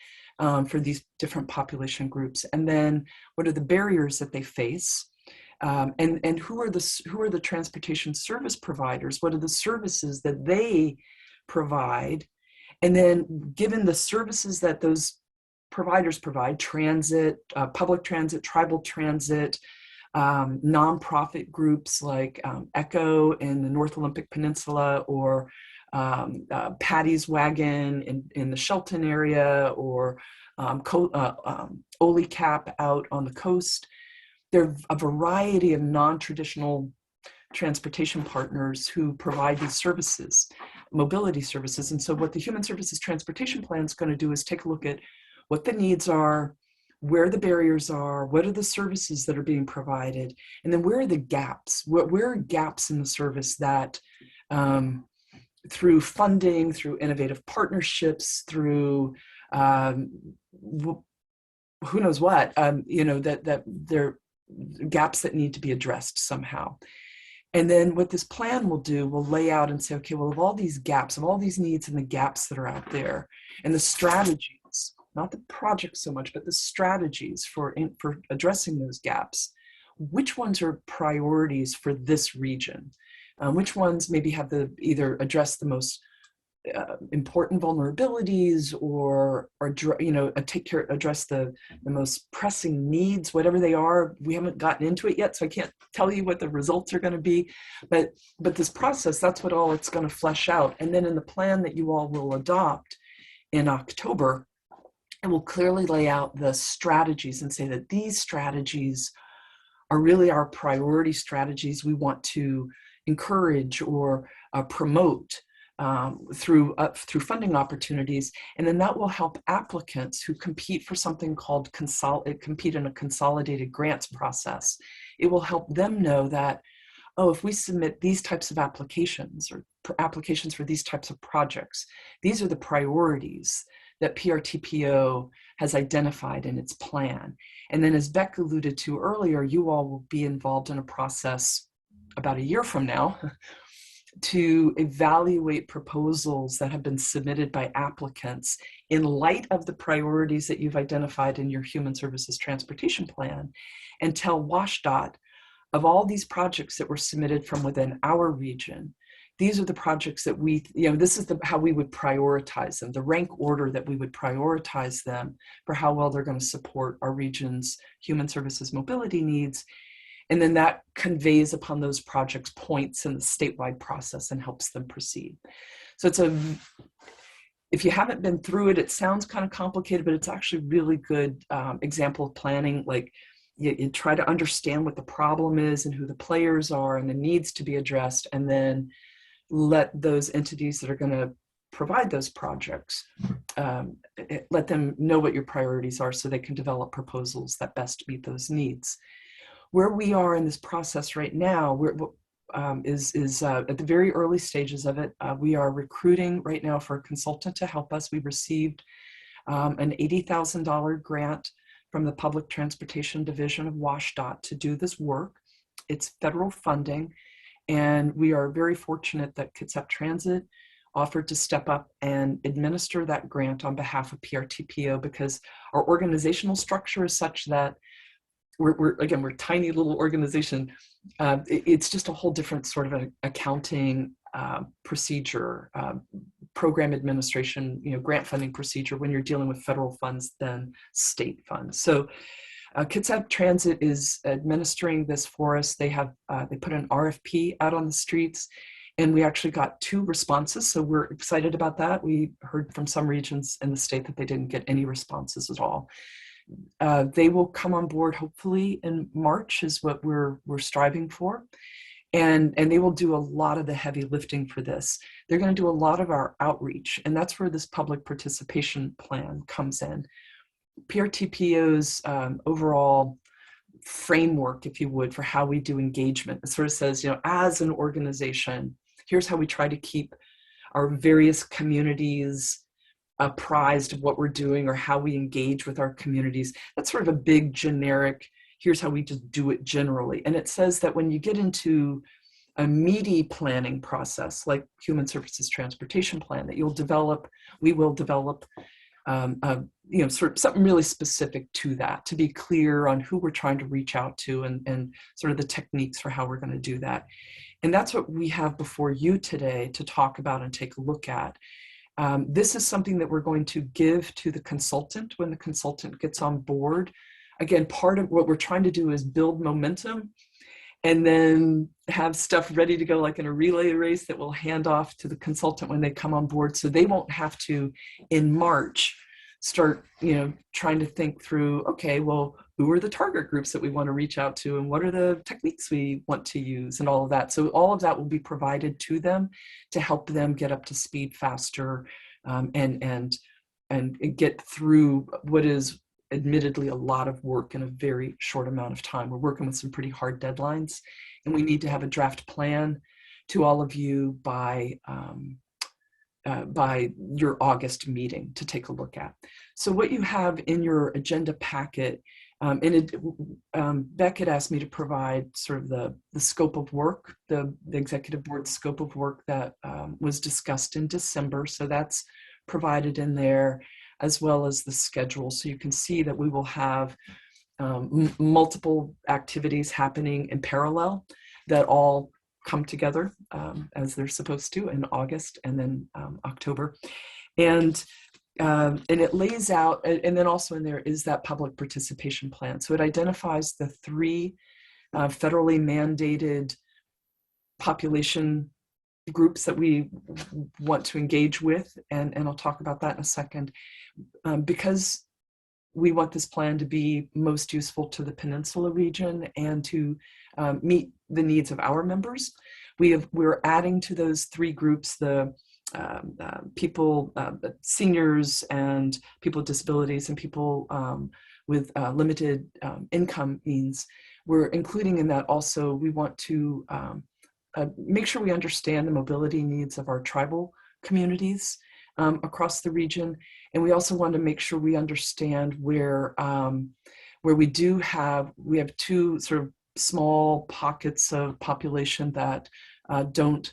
for these different population groups. And then what are the barriers that they face? And who are the transportation service providers? What are the services that they provide? And then given the services that those providers provide, transit, public transit, tribal transit, nonprofit groups like ECHO in the North Olympic Peninsula, or Patty's Wagon in the Shelton area, or OLICAP out on the coast. There are a variety of non-traditional transportation partners who provide these services, mobility services. And so what the Human Services Transportation Plan is going to do is take a look at what the needs are, where the barriers are, what are the services that are being provided, and then where are the gaps? Where are gaps in the service that through funding, through innovative partnerships, through who knows what, that there are gaps that need to be addressed somehow. And then what this plan will do, will lay out and say, okay, well, of all these gaps, of all these needs and the gaps that are out there, and the strategies, not the projects so much, but the strategies for addressing those gaps, which ones are priorities for this region? Which ones maybe have either address the most important vulnerabilities, or address the most pressing needs, whatever they are. We haven't gotten into it yet, so I can't tell you what the results are going to be, but this process, that's what all it's going to flesh out. And then in the plan that you all will adopt in October, it will clearly lay out the strategies and say that these strategies are really our priority strategies we want to encourage or promote through funding opportunities. And then that will help applicants who compete for something called compete in a consolidated grants process. It will help them know that, oh, if we submit these types of applications, or applications for these types of projects, these are the priorities that PRTPO has identified in its plan. And then, as Beck alluded to earlier, you all will be involved in a process about a year from now to evaluate proposals that have been submitted by applicants in light of the priorities that you've identified in your Human Services Transportation Plan, and tell WashDOT, of all these projects that were submitted from within our region, these are the projects that this is how we would prioritize them, the rank order that we would prioritize them for how well they're going to support our region's human services mobility needs. And then that conveys upon those projects points in the statewide process and helps them proceed. So if you haven't been through it, it sounds kind of complicated, but it's actually really good example of planning. Like you try to understand what the problem is and who the players are and the needs to be addressed, and then let those entities that are going to provide those projects, let them know what your priorities are so they can develop proposals that best meet those needs. Where we are in this process right now is at the very early stages of it. We are recruiting right now for a consultant to help us. We received an $80,000 grant from the Public Transportation Division of WashDOT to do this work. It's federal funding, and we are very fortunate that Kitsap Transit offered to step up and administer that grant on behalf of PRTPO, because our organizational structure is such that we're a tiny little organization. It's just a whole different sort of an accounting procedure program administration, grant funding procedure when you're dealing with federal funds than state funds. So Kitsap Transit is administering this for us. They put an RFP out on the streets, and we actually got 2 responses. So we're excited about that. We heard from some regions in the state that they didn't get any responses at all. They will come on board hopefully in March is what we're striving for. And they will do a lot of the heavy lifting for this. They're going to do a lot of our outreach, and that's where this public participation plan comes in. PRTPO's overall framework, if you would, for how we do engagement. It sort of says, as an organization, here's how we try to keep our various communities apprised of what we're doing or how we engage with our communities. That's sort of a big generic, here's how we just do it generally. And it says that when you get into a meaty planning process, like Human Services Transportation Plan, that we will develop sort of something really specific to that, to be clear on who we're trying to reach out to and sort of the techniques for how we're going to do that. And that's what we have before you today to talk about and take a look at. This is something that we're going to give to the consultant when the consultant gets on board. Again, part of what we're trying to do is build momentum and then have stuff ready to go like in a relay race that we'll hand off to the consultant when they come on board, so they won't have to in March start trying to think through, okay, well, who are the target groups that we want to reach out to and what are the techniques we want to use and all of that. So all of that will be provided to them to help them get up to speed faster and get through what is admittedly a lot of work in a very short amount of time. We're working with some pretty hard deadlines, and we need to have a draft plan to all of you by your August meeting to take a look at. So what you have in your agenda packet, Beck had asked me to provide sort of the scope of work, the executive board scope of work that was discussed in December. So that's provided in there, as well as the schedule. So you can see that we will have multiple activities happening in parallel that all come together as they're supposed to in August and then October. And it lays out, and then also in there is that public participation plan. So it identifies the 3 federally mandated population groups that we want to engage with, and I'll talk about that in a second. Because we want this plan to be most useful to the Peninsula region and to meet the needs of our members, we're adding to those 3 groups the people, seniors and people with disabilities and people with limited income means. We're including in that also, we want to make sure we understand the mobility needs of our tribal communities across the region. And we also want to make sure we understand where we have 2 sort of small pockets of population that don't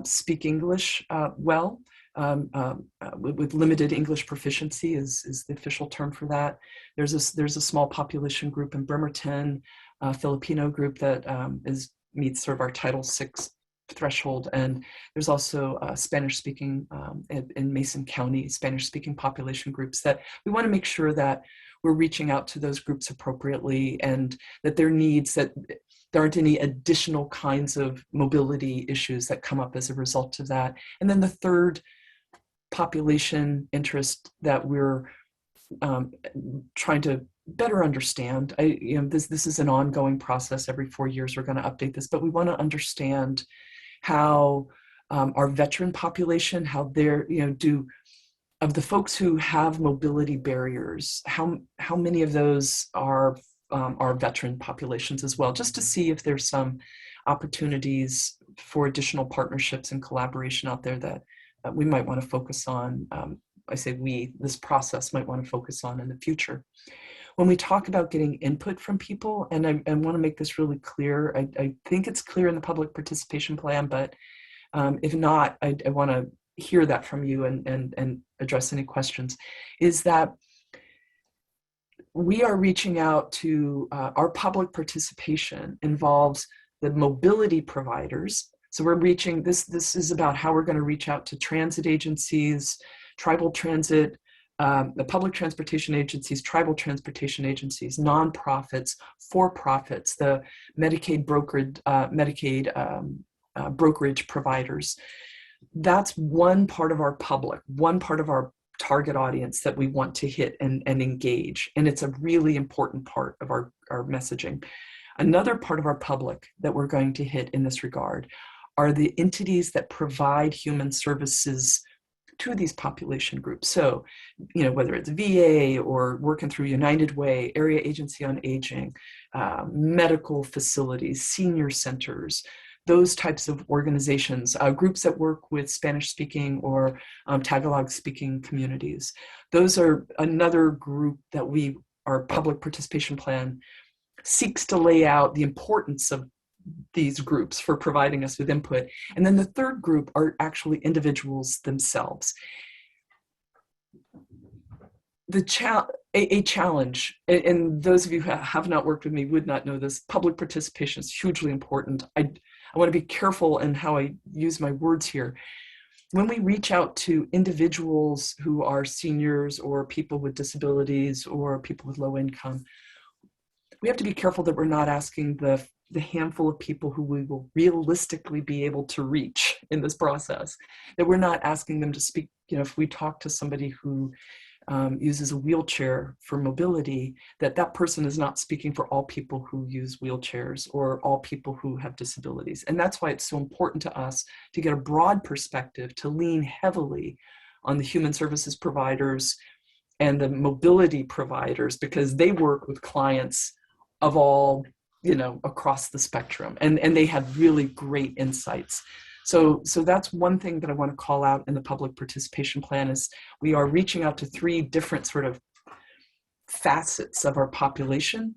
speak English well, with limited English proficiency is the official term for that. There's a small population group in Bremerton, Filipino group that meets sort of our Title VI threshold, and there's also Spanish-speaking in Mason County, Spanish-speaking population groups that we want to make sure that we're reaching out to those groups appropriately and that their needs, that there aren't any additional kinds of mobility issues that come up as a result of that. And then the third population interest that we're trying to better understand, this is an ongoing process. Every 4 years we're going to update this, but we want to understand how our veteran population, how they're, of the folks who have mobility barriers, how many of those are veteran populations as well, just to see if there's some opportunities for additional partnerships and collaboration out there that we might want to focus on. I say this process might want to focus on in the future. When we talk about getting input from people, and I want to make this really clear, I think it's clear in the public participation plan, but if not, I want to hear that from you and address any questions, is that we are reaching out to our public participation involves the mobility providers. So we're reaching, this is about how we're going to reach out to transit agencies, tribal transit, the public transportation agencies, tribal transportation agencies, nonprofits, for-profits, the Medicaid brokerage providers. That's one part of our public, one part of our target audience that we want to hit and engage. And it's a really important part of our messaging. Another part of our public that we're going to hit in this regard are the entities that provide human services to these population groups. So, whether it's VA or working through United Way, Area Agency on Aging, medical facilities, senior centers, those types of organizations, groups that work with Spanish-speaking or Tagalog-speaking communities. Those are another group that our public participation plan seeks to lay out the importance of these groups for providing us with input. And then the third group are actually individuals themselves. A challenge, and those of you who have not worked with me would not know this, public participation is hugely important. I want to be careful in how I use my words here. When we reach out to individuals who are seniors or people with disabilities or people with low income, we have to be careful that we're not asking the handful of people who we will realistically be able to reach in this process, that we're not asking them to speak. If we talk to somebody who uses a wheelchair for mobility, that person is not speaking for all people who use wheelchairs or all people who have disabilities. And that's why it's so important to us to get a broad perspective, to lean heavily on the human services providers and the mobility providers, because they work with clients of all, across the spectrum, and they have really great insights. So that's one thing that I want to call out in the public participation plan is we are reaching out to 3 different sort of facets of our population,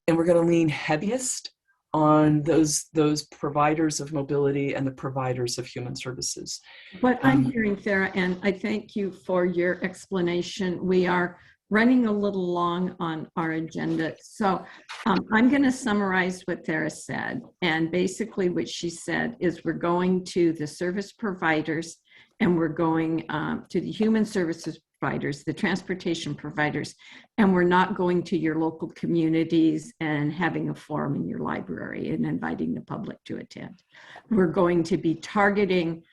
and we're going to lean heaviest on those providers of mobility and the providers of human services. What I'm hearing, Sarah, and I thank you for your explanation. We are running a little long on our agenda. So I'm going to summarize what Sarah said. And basically what she said is we're going to the service providers and we're going to the human services providers, the transportation providers, and we're not going to your local communities and having a forum in your library and inviting the public to attend. We're going to be targeting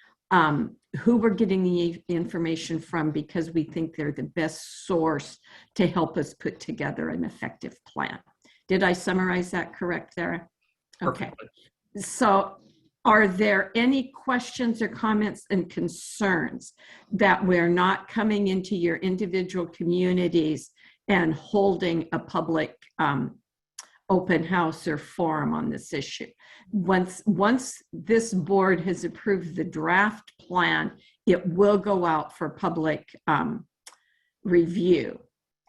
who we're getting the information from because we think they're the best source to help us put together an effective plan. Did I summarize that correct, Sarah? Okay. So are there any questions or comments and concerns that we're not coming into your individual communities and holding a public open house or forum on this issue? Once this board has approved the draft plan, it will go out for public review.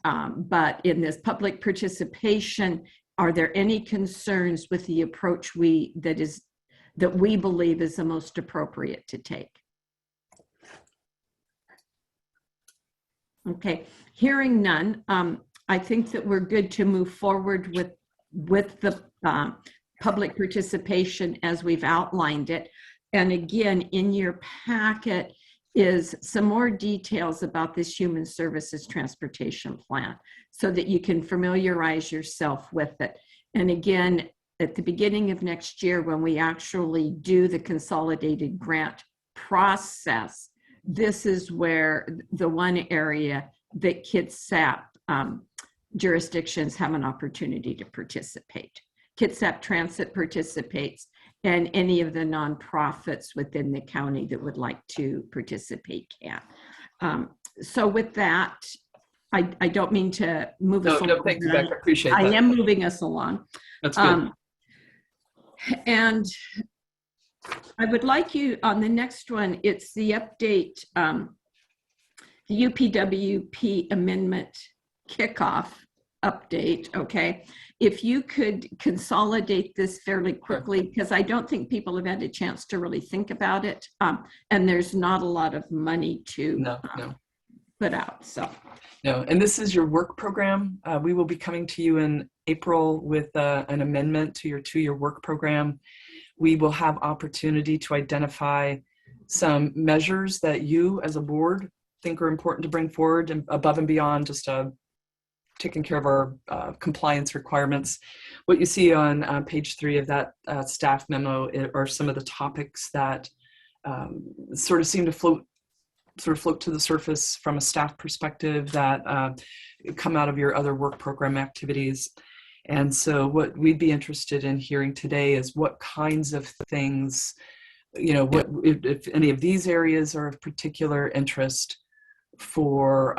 But in this public participation, are there any concerns with the approach that we believe is the most appropriate to take? Okay, hearing none, I think that we're good to move forward with the public participation as we've outlined it. And again, in your packet is some more details about this human services transportation plan so that you can familiarize yourself with it. And again, at the beginning of next year, when we actually do the consolidated grant process, this is where the one area that KIDSAP jurisdictions have an opportunity to participate. KIDSAP Transit participates, and any of the nonprofits within the county that would like to participate can. So with that, I don't mean to move us along. No, thank you, Beck. I appreciate that. I am moving us along. That's good. And I would like you, on the next one, it's the update, the UPWP amendment kickoff update, okay? If you could consolidate this fairly quickly, because I don't think people have had a chance to really think about it, and there's not a lot of money to put out, so. No, and this is your work program. We will be coming to you in April with an amendment to your 2-year work program. we will have opportunity to identify some measures that you as a board think are important to bring forward and above and beyond just taking care of our compliance requirements. What you see on page 3 of that staff memo are some of the topics that sort of seem to float to the surface from a staff perspective that come out of your other work program activities. And so what we'd be interested in hearing today is what kinds of things, what if any of these areas are of particular interest for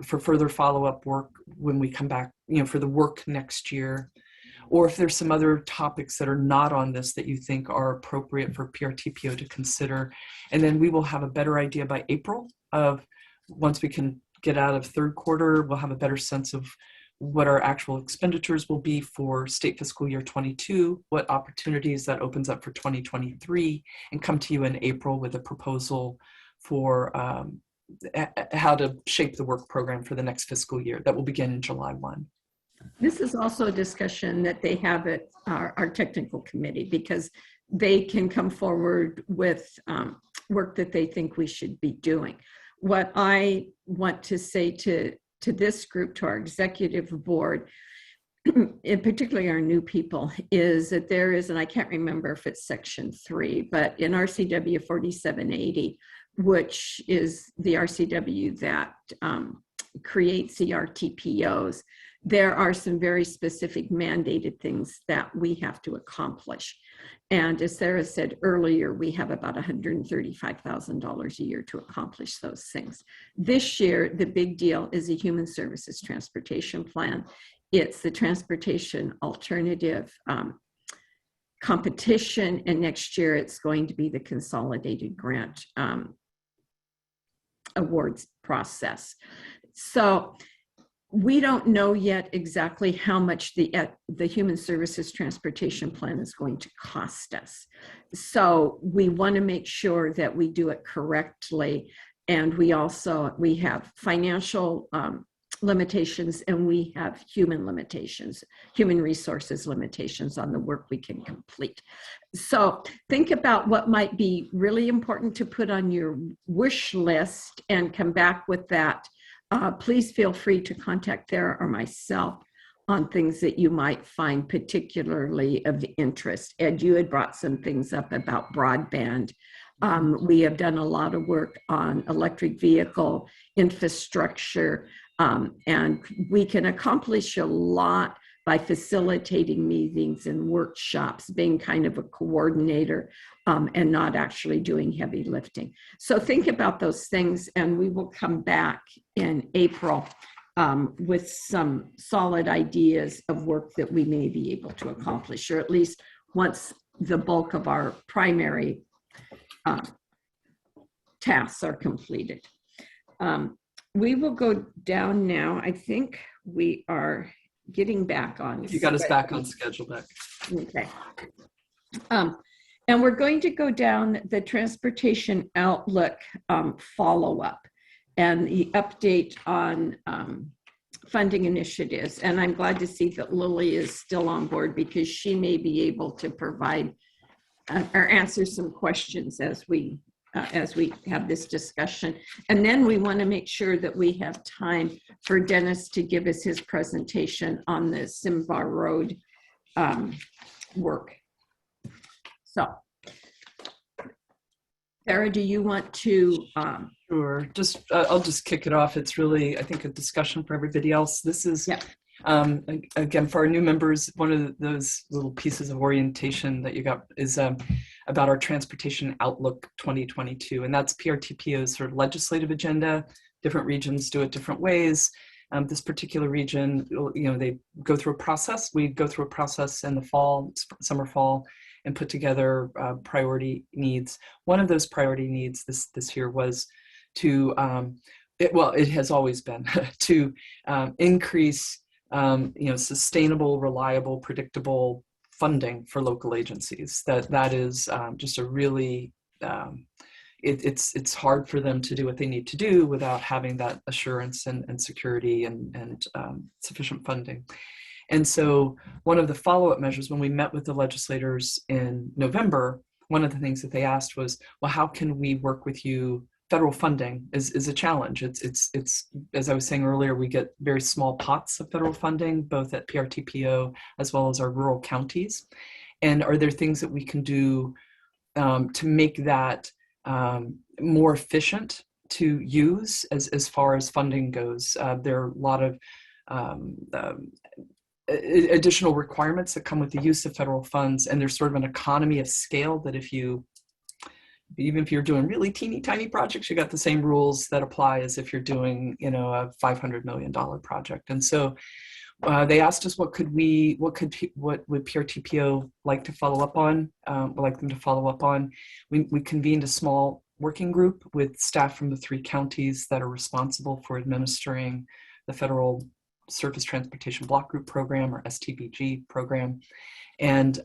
for further follow-up work when we come back, for the work next year, or if there's some other topics that are not on this that you think are appropriate for PRTPO to consider. And then we will have a better idea by April of, once we can get out of third quarter, we'll have a better sense of what our actual expenditures will be for state fiscal year 22, what opportunities that opens up for 2023, and come to you in April with a proposal for how to shape the work program for the next fiscal year that will begin in July 1. This is also a discussion that they have at our technical committee, because they can come forward with work that they think we should be doing. What I want to say to this group, to our executive board, and particularly our new people, is that there is, and I can't remember if it's section 3, but in RCW 4780, which is the RCW that creates PRTPOs, there are some very specific mandated things that we have to accomplish. And as Sarah said earlier, we have about $135,000 a year to accomplish those things. This year, the big deal is a human services transportation plan. It's the transportation alternative competition, and next year it's going to be the consolidated grant awards process. So we don't know yet exactly how much the human services transportation plan is going to cost us. So we want to make sure that we do it correctly. And we have financial limitations, and we have human resources limitations on the work we can complete. So think about what might be really important to put on your wish list and come back with that. Please feel free to contact Sarah or myself on things that you might find particularly of interest. Ed, you had brought some things up about broadband. We have done a lot of work on electric vehicle infrastructure, and we can accomplish a lot by facilitating meetings and workshops, being kind of a coordinator, and not actually doing heavy lifting. So think about those things, and we will come back in April with some solid ideas of work that we may be able to accomplish, or at least once the bulk of our primary tasks are completed. We will go down now. I think we are getting back on. You got us back on schedule, Beck. Okay. And we're going to go down the transportation outlook follow-up and the update on funding initiatives. And I'm glad to see that Lily is still on board, because she may be able to provide or answer some questions as we have this discussion. And then we want to make sure that we have time for Dennis to give us his presentation on the Simbar Road work. So, Sarah, do you want to? Sure. I'll just kick it off. It's really, I think, a discussion for everybody else. This is, again, for our new members, one of those little pieces of orientation that you got is about our Transportation Outlook 2022. And that's PRTPO's sort of legislative agenda. Different regions do it different ways. This particular region, they go through a process. We go through a process in the fall, summer, fall, and put together priority needs. One of those priority needs this year was to, it has always been to increase sustainable, reliable, predictable funding for local agencies. That is just a really, it's hard for them to do what they need to do without having that assurance and security and sufficient funding. And so one of the follow-up measures when we met with the legislators in November, one of the things that they asked was, well, how can we work with you? Federal funding is a challenge. It's as I was saying earlier, we get very small pots of federal funding, both at PRTPO as well as our rural counties. And are there things that we can do to make that more efficient to use as far as funding goes? There are a lot of additional requirements that come with the use of federal funds, and there's sort of an economy of scale that even if you're doing really teeny tiny projects, you got the same rules that apply as if you're doing, a $500 million project. And so they asked us what would PRTPO like to follow up on, like them to follow up on. We convened a small working group with staff from the 3 counties that are responsible for administering the Federal Surface Transportation Block Group Program, or STBG program. And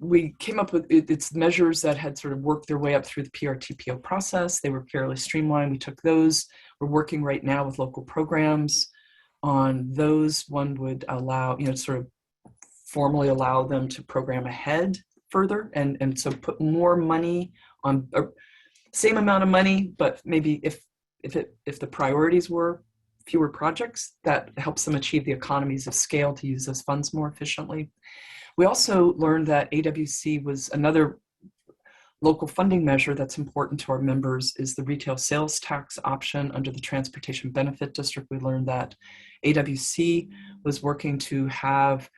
we came up with it's measures that had sort of worked their way up through the PRTPO process. They were fairly streamlined. We took those. We're working right now with local programs on those. One would allow, sort of formally allow them to program ahead further, and so put more money on, same amount of money, but maybe if the priorities were fewer projects, that helps them achieve the economies of scale to use those funds more efficiently. We also learned that AWC was another local funding measure that's important to our members is the retail sales tax option under the Transportation Benefit District. We learned that AWC was working to have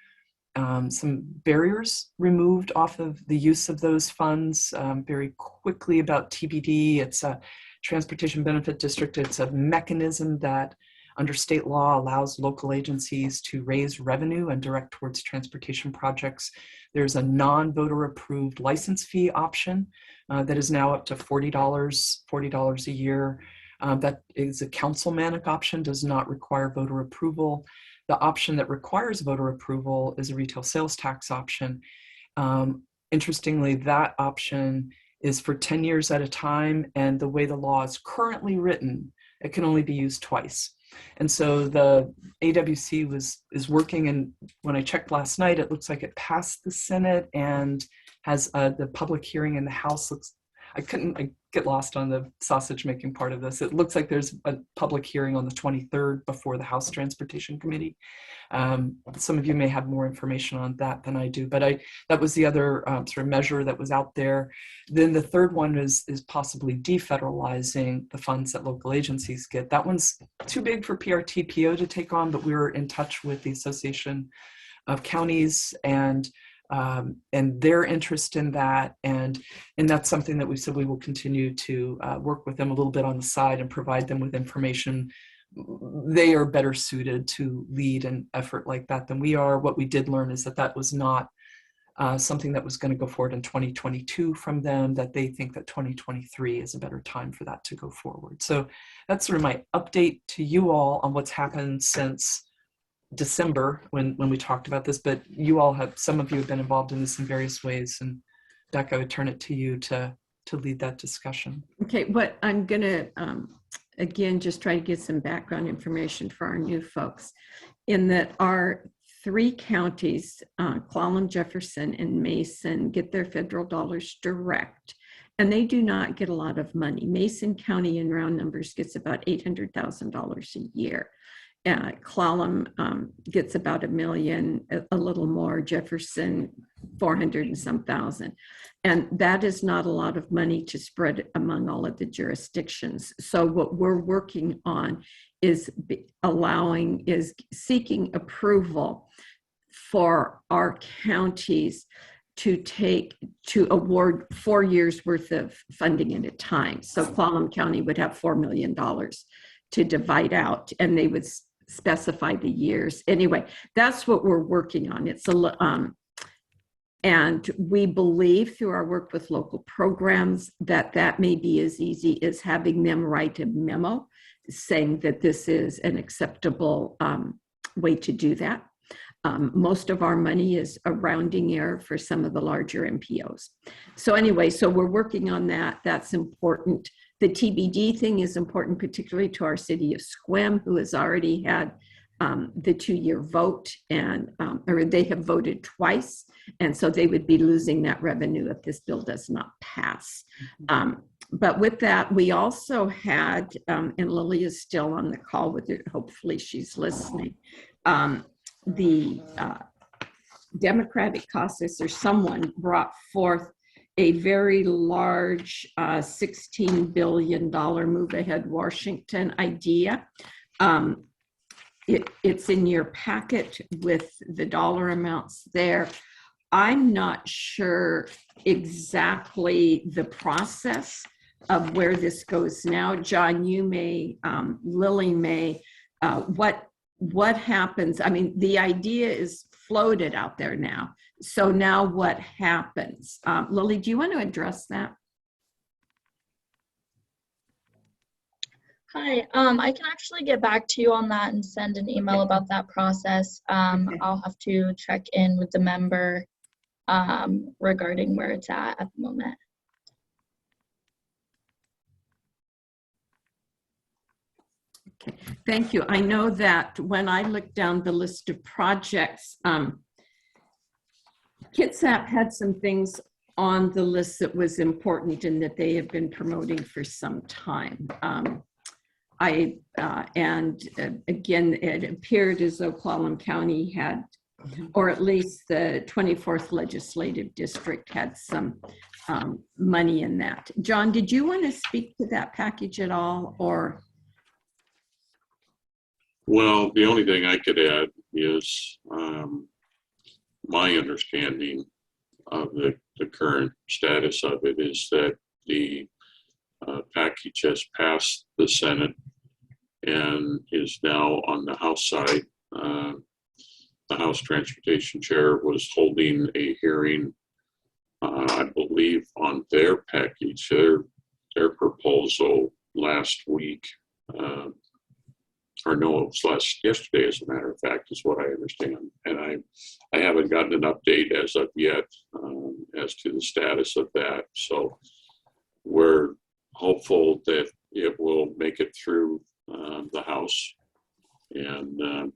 some barriers removed off of the use of those funds. Very quickly about TBD, it's a Transportation Benefit District. It's a mechanism that under state law allows local agencies to raise revenue and direct towards transportation projects. There's a non-voter approved license fee option that is now up to $40 a year. That is a councilmanic option, does not require voter approval. The option that requires voter approval is a retail sales tax option. Interestingly, that option is for 10 years at a time, and the way the law is currently written, it can only be used twice. And so the AWC is working, and when I checked last night, it looks like it passed the Senate and has the public hearing in the House. I get lost on the sausage making part of this. It looks like there's a public hearing on the 23rd before the House Transportation Committee. Some of you may have more information on that than I do, but that was the other sort of measure that was out there. Then the third one is possibly defederalizing the funds that local agencies get. That one's too big for PRTPO to take on, but we were in touch with the Association of Counties and their interest in that, and that's something that we said we will continue to work with them a little bit on the side and provide them with information. They are better suited to lead an effort like that than we are. What we did learn is that was not something that was going to go forward in 2022 from them, that they think that 2023 is a better time for that to go forward. So that's sort of my update to you all on what's happened since December when we talked about this, but some of you have been involved in this in various ways, and Beck, I would turn it to you to lead that discussion. Okay, what I'm gonna again just try to get some background information for our new folks, in that our 3 counties, Clallam, Jefferson, and Mason, get their federal dollars direct, and they do not get a lot of money. Mason County in round numbers gets about $800,000 a year. Clallam gets about $1 million, a little more. Jefferson, 400 and some thousand. And that is not a lot of money to spread among all of the jurisdictions. So what we're working on is seeking approval for our counties to award 4 years worth of funding at a time. So Clallam County would have $4 million to divide out, and they would specify the years. Anyway, that's what we're working on. And we believe through our work with local programs that may be as easy as having them write a memo saying that this is an acceptable way to do that. Most of our money is a rounding error for some of the larger MPOs. So anyway, so we're working on that. That's important. The TBD thing is important, particularly to our city of Sequim, who has already had the 2-year vote, and or they have voted twice, and so they would be losing that revenue if this bill does not pass. But with that, we also had, and Lily is still on the call with it, hopefully she's listening, the Democratic caucus or someone brought forth a very large $16 billion Move Ahead Washington idea. It's in your packet with the dollar amounts there. I'm not sure exactly the process of where this goes now. John, you may, Lily may, what happens? I mean, the idea is floated out there now. So now what happens? Lily, do you want to address that? Hi, I can actually get back to you on that and send an email about that process. Okay. I'll have to check in with the member regarding where it's at the moment. Okay, thank you. I know that when I looked down the list of projects, Kitsap had some things on the list that was important and that they have been promoting for some time. Again, it appeared as though Clallam County had, or at least the 24th Legislative District had some money in that. John, did you want to speak to that package at all, or? Well, the only thing I could add is my understanding of the current status of it is that the package has passed the Senate and is now on the House side. The House Transportation Chair was holding a hearing, I believe, on their package, their proposal last week. Or no, it was yesterday, as a matter of fact, is what I understand. And I haven't gotten an update as of yet as to the status of that. So we're hopeful that it will make it through the House and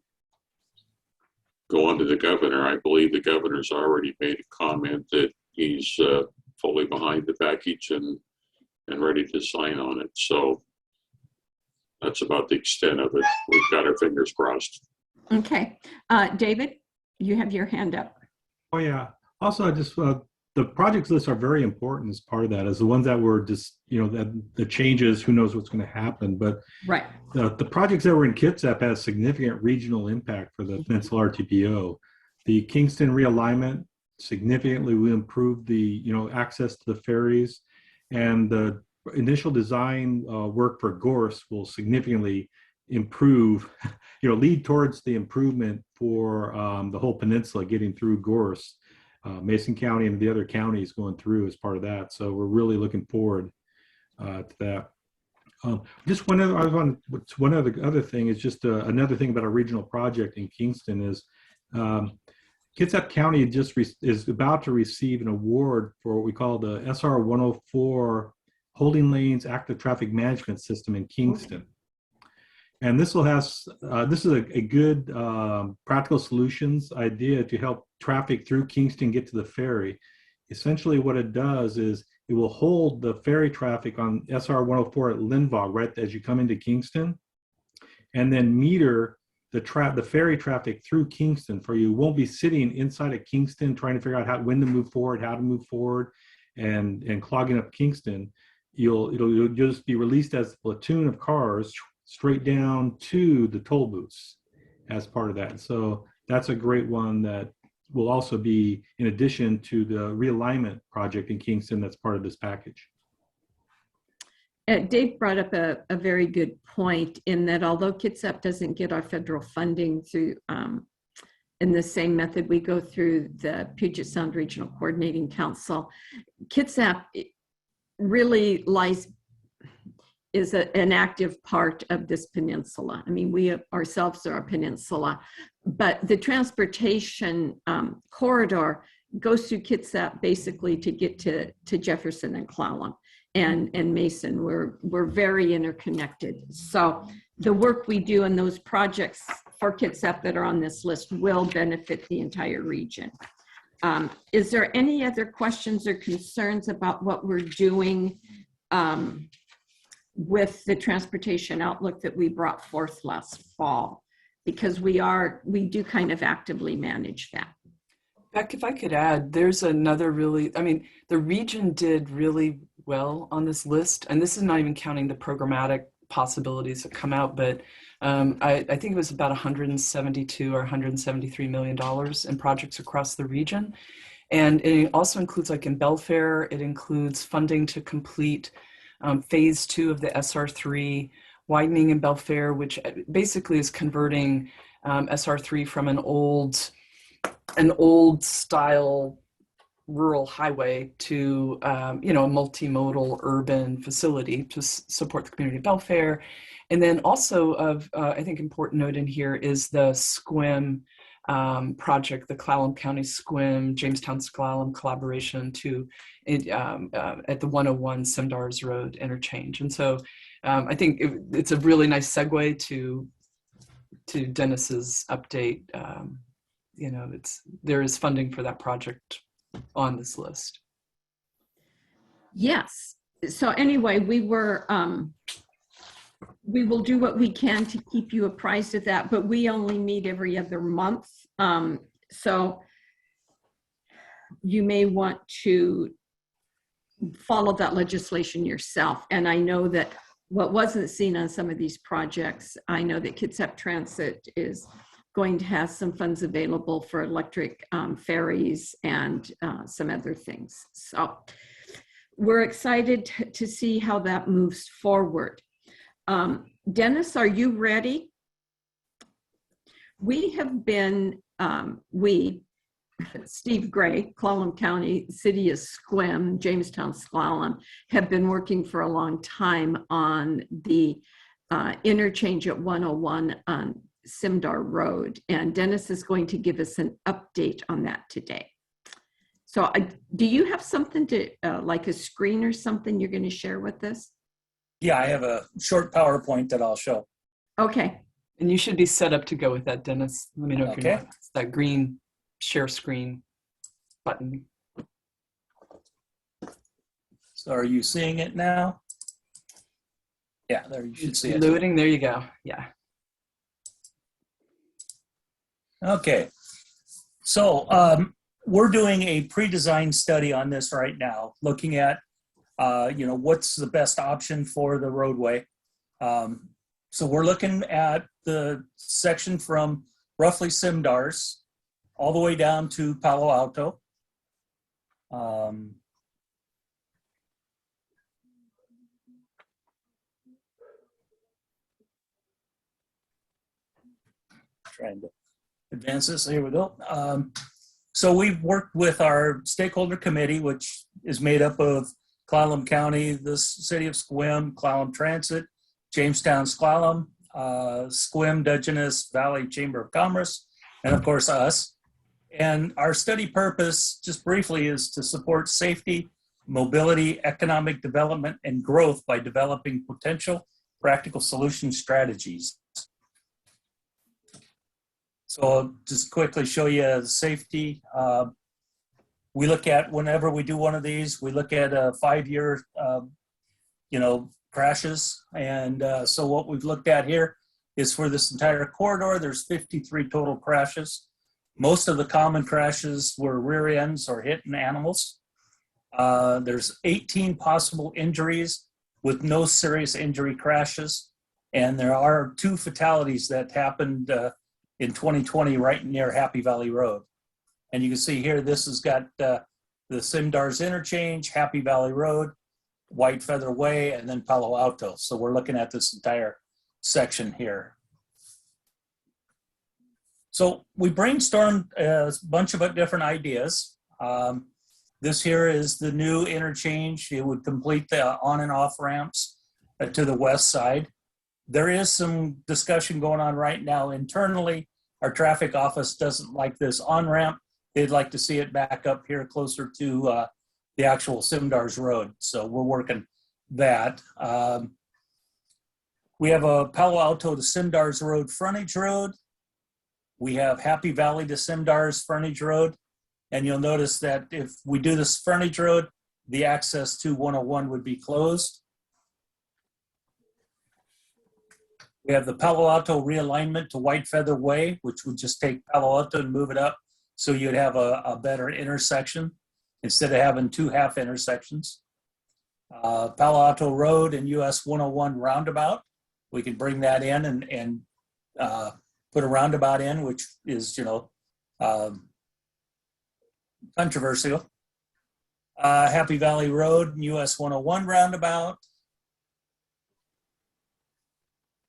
go on to the governor. I believe the governor's already made a comment that he's fully behind the package and ready to sign on it. So that's about the extent of it. We've got our fingers crossed. Okay. David, you have your hand up. Oh, yeah. Also, I just, the projects lists are very important as part of that, as the ones that were just, that the changes, who knows what's going to happen. But right. The projects that were in Kitsap has significant regional impact for the Peninsula RTPO. The Kingston realignment significantly will improve the, access to the ferries, and the initial design work for Gorse will significantly improve, lead towards the improvement for the whole peninsula getting through Gorse. Mason County and the other counties going through as part of that. So we're really looking forward to that. Just one other thing is just another thing about a regional project in Kingston is Kitsap County is about to receive an award for what we call the SR 104 Holding Lanes Active Traffic Management System in Kingston. And this is a good practical solutions idea to help traffic through Kingston get to the ferry. Essentially what it does is it will hold the ferry traffic on SR 104 at Lindvog right as you come into Kingston, and then meter the ferry traffic through Kingston for you. Won't be sitting inside of Kingston trying to figure out when to move forward, how to move forward, and clogging up Kingston. It'll just be released as a platoon of cars straight down to the toll booths as part of that. So that's a great one that will also be in addition to the realignment project in Kingston that's part of this package. Dave brought up a very good point in that although Kitsap doesn't get our federal funding through in the same method we go through the Puget Sound Regional Coordinating Council, Kitsap really is an active part of this peninsula. I mean, we ourselves are a peninsula, but the transportation corridor goes through Kitsap basically to get to Jefferson and Clallam and Mason. We're very interconnected. So the work we do and those projects for Kitsap that are on this list will benefit the entire region. Is there any other questions or concerns about what we're doing with the transportation outlook that we brought forth last fall? Because we do kind of actively manage that. Beck, if I could add, there's another the region did really well on this list, and this is not even counting the programmatic possibilities that come out, but I think it was about $172 or $173 million in projects across the region. And it also includes, like in Belfair, it includes funding to complete phase 2 of the SR3, widening in Belfair, which basically is converting SR3 from an old style rural highway to a multimodal urban facility to support the community of Belfair. And then also I think important note in here is the SQUIM project, the Clallam County SQUIM, Jamestown Clallam collaboration at the 101 Simdars Road interchange. And so I think it's a really nice segue to Dennis's update. There is funding for that project on this list. Yes. So anyway, we will do what we can to keep you apprised of that, but we only meet every other month. So you may want to follow that legislation yourself. And I know that what wasn't seen on some of these projects, I know that Kitsap Transit is going to have some funds available for electric ferries and some other things. So we're excited to see how that moves forward. Dennis, are you ready? We have been, Steve Gray, Clallam County, City of Sequim, Jamestown Clallam, have been working for a long time on the interchange at 101 on Simdar Road, and Dennis is going to give us an update on that today. So do you have something to, like a screen or something you're going to share with us? Yeah, I have a short PowerPoint that I'll show. Okay. And you should be set up to go with that, Dennis. Let me know if you're not. It's that green share screen button. So are you seeing it now? Yeah, there you should see it. Loading, there you go. Yeah. Okay. So we're doing a pre-design study on this right now, looking at what's the best option for the roadway. So we're looking at the section from roughly Simdars all the way down to Palo Alto. Trying to advance this. Here we go. So we've worked with our stakeholder committee, which is made up of Clallam County, the City of Sequim, Clallam Transit, Jamestown Clallam, Sequim Dungeness Valley Chamber of Commerce, and of course us. And our study purpose, just briefly, is to support safety, mobility, economic development, and growth by developing potential practical solution strategies. So I'll just quickly show you the safety. We look at, whenever we do one of these, we look at a 5-year, crashes. And so what we've looked at here is for this entire corridor, there's 53 total crashes. Most of the common crashes were rear ends or hitting animals. There's 18 possible injuries with no serious injury crashes. And there are 2 fatalities that happened in 2020 right near Happy Valley Road. And you can see here, this has got the Simdars interchange, Happy Valley Road, White Feather Way, and then Palo Alto. So we're looking at this entire section here. So we brainstormed a bunch of different ideas. This here is the new interchange. It would complete the on and off ramps to the west side. There is some discussion going on right now internally. Our traffic office doesn't like this on-ramp. They'd like to see it back up here closer to the actual Simdars Road. So we're working that. We have a Palo Alto to Simdars Road frontage road. We have Happy Valley to Simdars frontage road. And you'll notice that if we do this frontage road, the access to 101 would be closed. We have the Palo Alto realignment to White Feather Way, which would just take Palo Alto and move it up. So you'd have a better intersection instead of having two half intersections. Palo Alto Road and US 101 roundabout. We could bring that in and put a roundabout in, which is, controversial. Happy Valley Road and US 101 roundabout.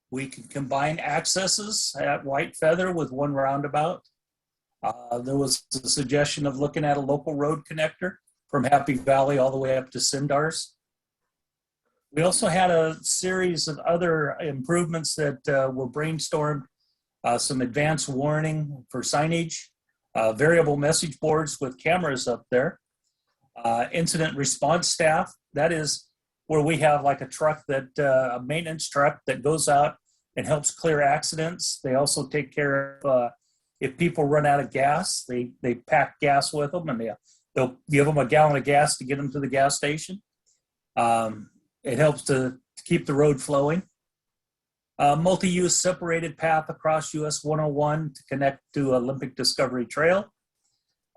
We can combine accesses at White Feather with one roundabout. There was a suggestion of looking at a local road connector from Happy Valley all the way up to Simdars. We also had a series of other improvements that were brainstormed, some advanced warning for signage, variable message boards with cameras up there, incident response staff. That is where we have like a truck that, a maintenance truck that goes out and helps clear accidents. They also take care of, if people run out of gas, they pack gas with them and they'll give them a gallon of gas to get them to the gas station. It helps to keep the road flowing. Multi-use separated path across US 101 to connect to Olympic Discovery Trail.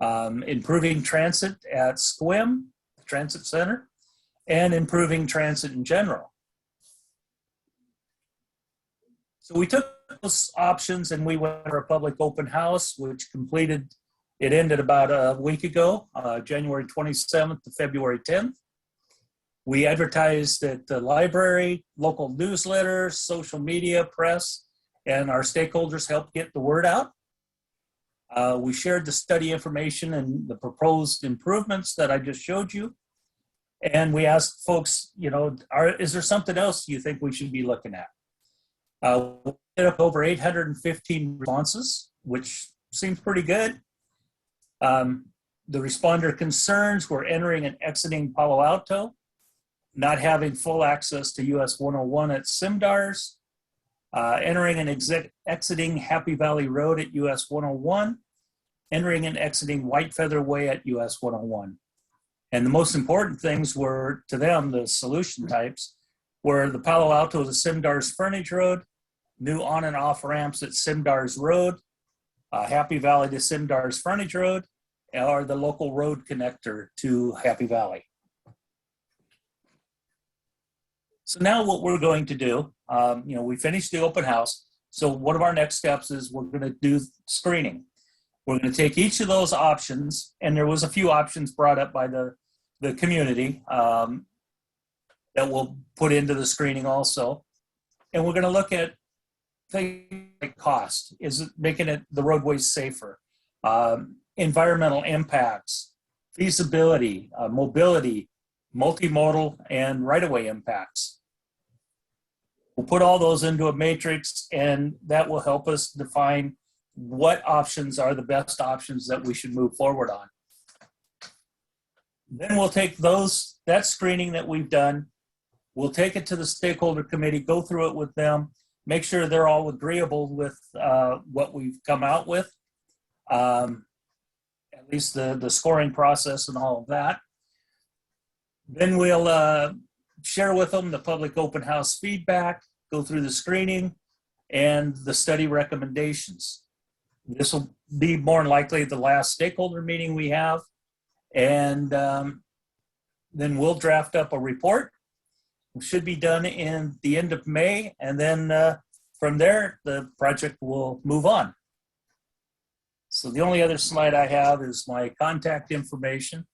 Improving transit at SQUIM, Transit Center, and improving transit in general. So we took those options and we went for a public open house, which completed, it ended about a week ago, January 27th to February 10th. We advertised at the library, local newsletters, social media, press, and our stakeholders helped get the word out. We shared the study information and the proposed improvements that I just showed you. And we asked folks, is there something else you think we should be looking at? We ended up over 815 responses, which seems pretty good. The responder concerns were entering and exiting Palo Alto, not having full access to US 101 at Simdars, entering and exiting Happy Valley Road at US 101, entering and exiting White Feather Way at US 101. And the most important things were, to them, the solution types, were the Palo Alto to Simdars frontage road, new on and off ramps at Simdars Road, Happy Valley to Simdars frontage road, or the local road connector to Happy Valley. So now what we're going to do, we finished the open house. So one of our next steps is we're going to do screening. We're going to take each of those options, and there was a few options brought up by the community that we'll put into the screening also. And we're going to look at things like cost. Is it making the roadways safer? Environmental impacts, feasibility, mobility, multimodal, and right-of-way impacts. We'll put all those into a matrix, and that will help us define what options are the best options that we should move forward on. Then we'll take that screening that we've done, we'll take it to the stakeholder committee, go through it with them, make sure they're all agreeable with what we've come out with, at least the scoring process and all of that. Then we'll share with them the public open house feedback, go through the screening, and the study recommendations. This will be more than likely the last stakeholder meeting we have. And then we'll draft up a report. It should be done in the end of May. And then from there, the project will move on. So the only other slide I have is my contact information,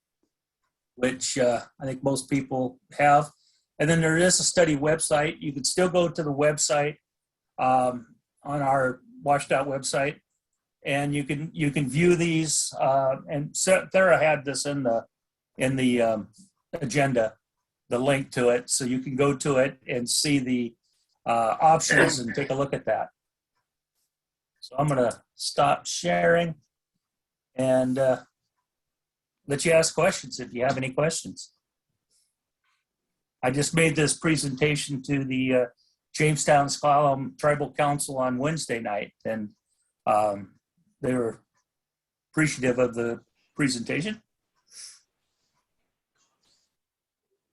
which I think most people have. And then there is a study website. You can still go to the website on our WashDOT website, and you can view these. And Sarah had this in the agenda, the link to it, so you can go to it and see the options and take a look at that. So I'm going to stop sharing and let you ask questions if you have any questions. I just made this presentation to the Jamestown Slalom Tribal Council on Wednesday night, and they were appreciative of the presentation.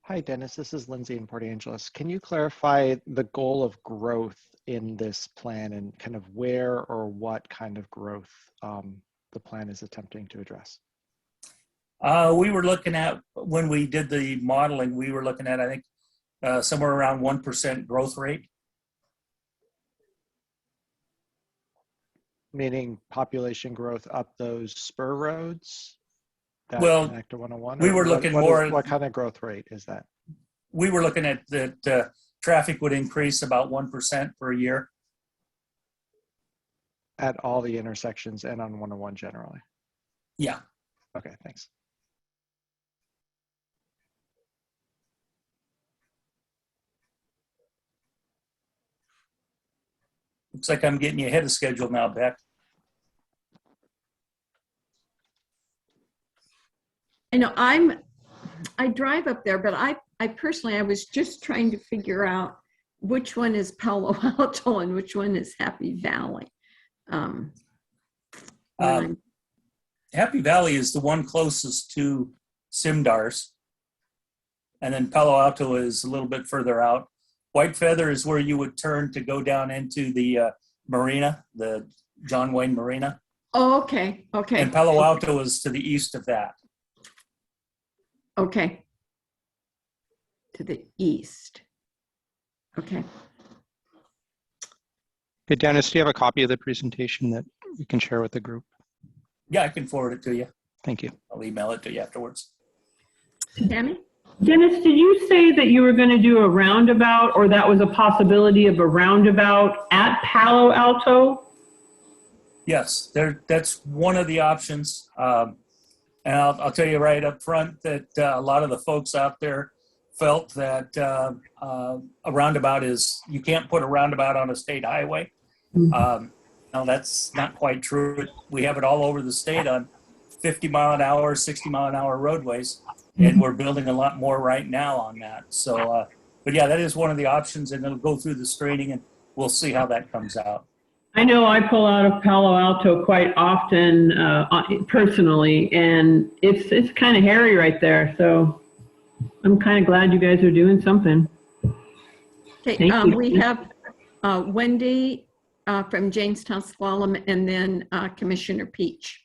Hi, Dennis. This is Lindsay in Port Angeles. Can you clarify the goal of growth in this plan and kind of where or what kind of growth the plan is attempting to address? We were looking at, when we did the modeling, we were looking at, I think, somewhere around 1% growth rate. Meaning population growth up those spur roads that Well, connect to 101? we Or were looking what more. what kind of growth rate is that? We were looking at that traffic would increase about 1% per year. At all the intersections and on 101 generally? Yeah. Okay, thanks. Looks like I'm getting you ahead of schedule now, Beck. I know I drive up there, but I personally, I was just trying to figure out which one is Palo Alto and which one is Happy Valley. Happy Valley is the one closest to Simdars. And then Palo Alto is a little bit further out. White Feather is where you would turn to go down into the marina, the John Wayne Marina. Oh, okay, okay. And Palo Alto is to the east of that. Okay. To the east. Okay. Hey, Dennis, do you have a copy of the presentation that we can share with the group? Yeah, I can forward it to you. Thank you. I'll email it to you afterwards. Tammy? Dennis, did you say that you were going to do a roundabout, or that was a possibility of a roundabout at Palo Alto? Yes, that's one of the options. And I'll tell you right up front that a lot of the folks out there felt that a roundabout is, you can't put a roundabout on a state highway. No, that's not quite true. We have it all over the state on 50 mile an hour, 60 mile an hour roadways. And we're building a lot more right now on that. So, but yeah, that is one of the options, and it'll go through the screening and we'll see how that comes out. I know I pull out of Palo Alto quite often personally, and it's kind of hairy right there. So I'm kind of glad you guys are doing something. Okay, Thank you. we have Wendy from Jamestown Slalom, and then Commissioner Peach.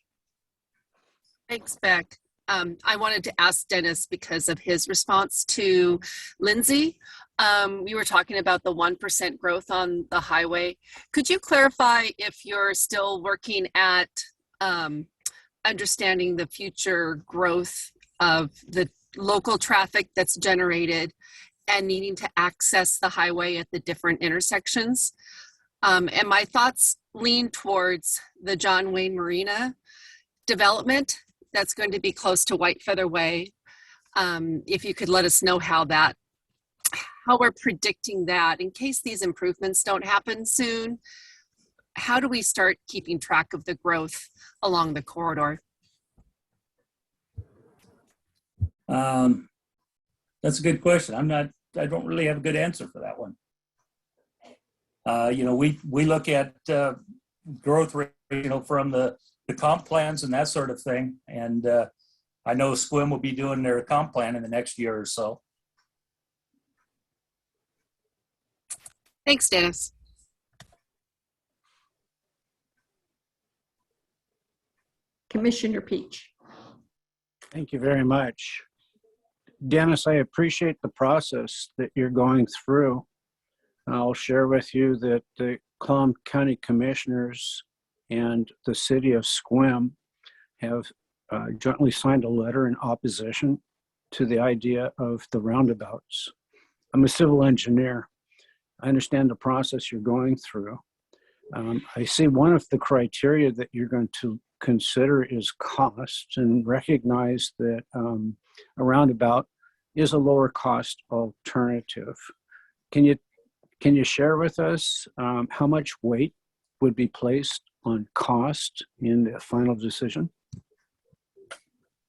Thanks, Beck. I wanted to ask Dennis because of his response to Lindsay. We were talking about the 1% growth on the highway. Could you clarify if you're still working at understanding the future growth of the local traffic that's generated and needing to access the highway at the different intersections? And my thoughts lean towards the John Wayne Marina development that's going to be close to White Feather Way. If you could let us know how we're predicting that in case these improvements don't happen soon. How do we start keeping track of the growth along the corridor? That's a good question. I don't really have a good answer for that one. We look at growth rate, from the comp plans and that sort of thing. And I know Squim will be doing their comp plan in the next year or so. Thanks, Dennis. Commissioner Peach. Thank you very much. Dennis, I appreciate the process that you're going through. I'll share with you that the Clallam County Commissioners and the city of Squim have jointly signed a letter in opposition to the idea of the roundabouts. I'm a civil engineer. I understand the process you're going through. I see one of the criteria that you're going to consider is cost, and recognize that a roundabout is a lower cost alternative. Can you share with us how much weight would be placed on cost in the final decision?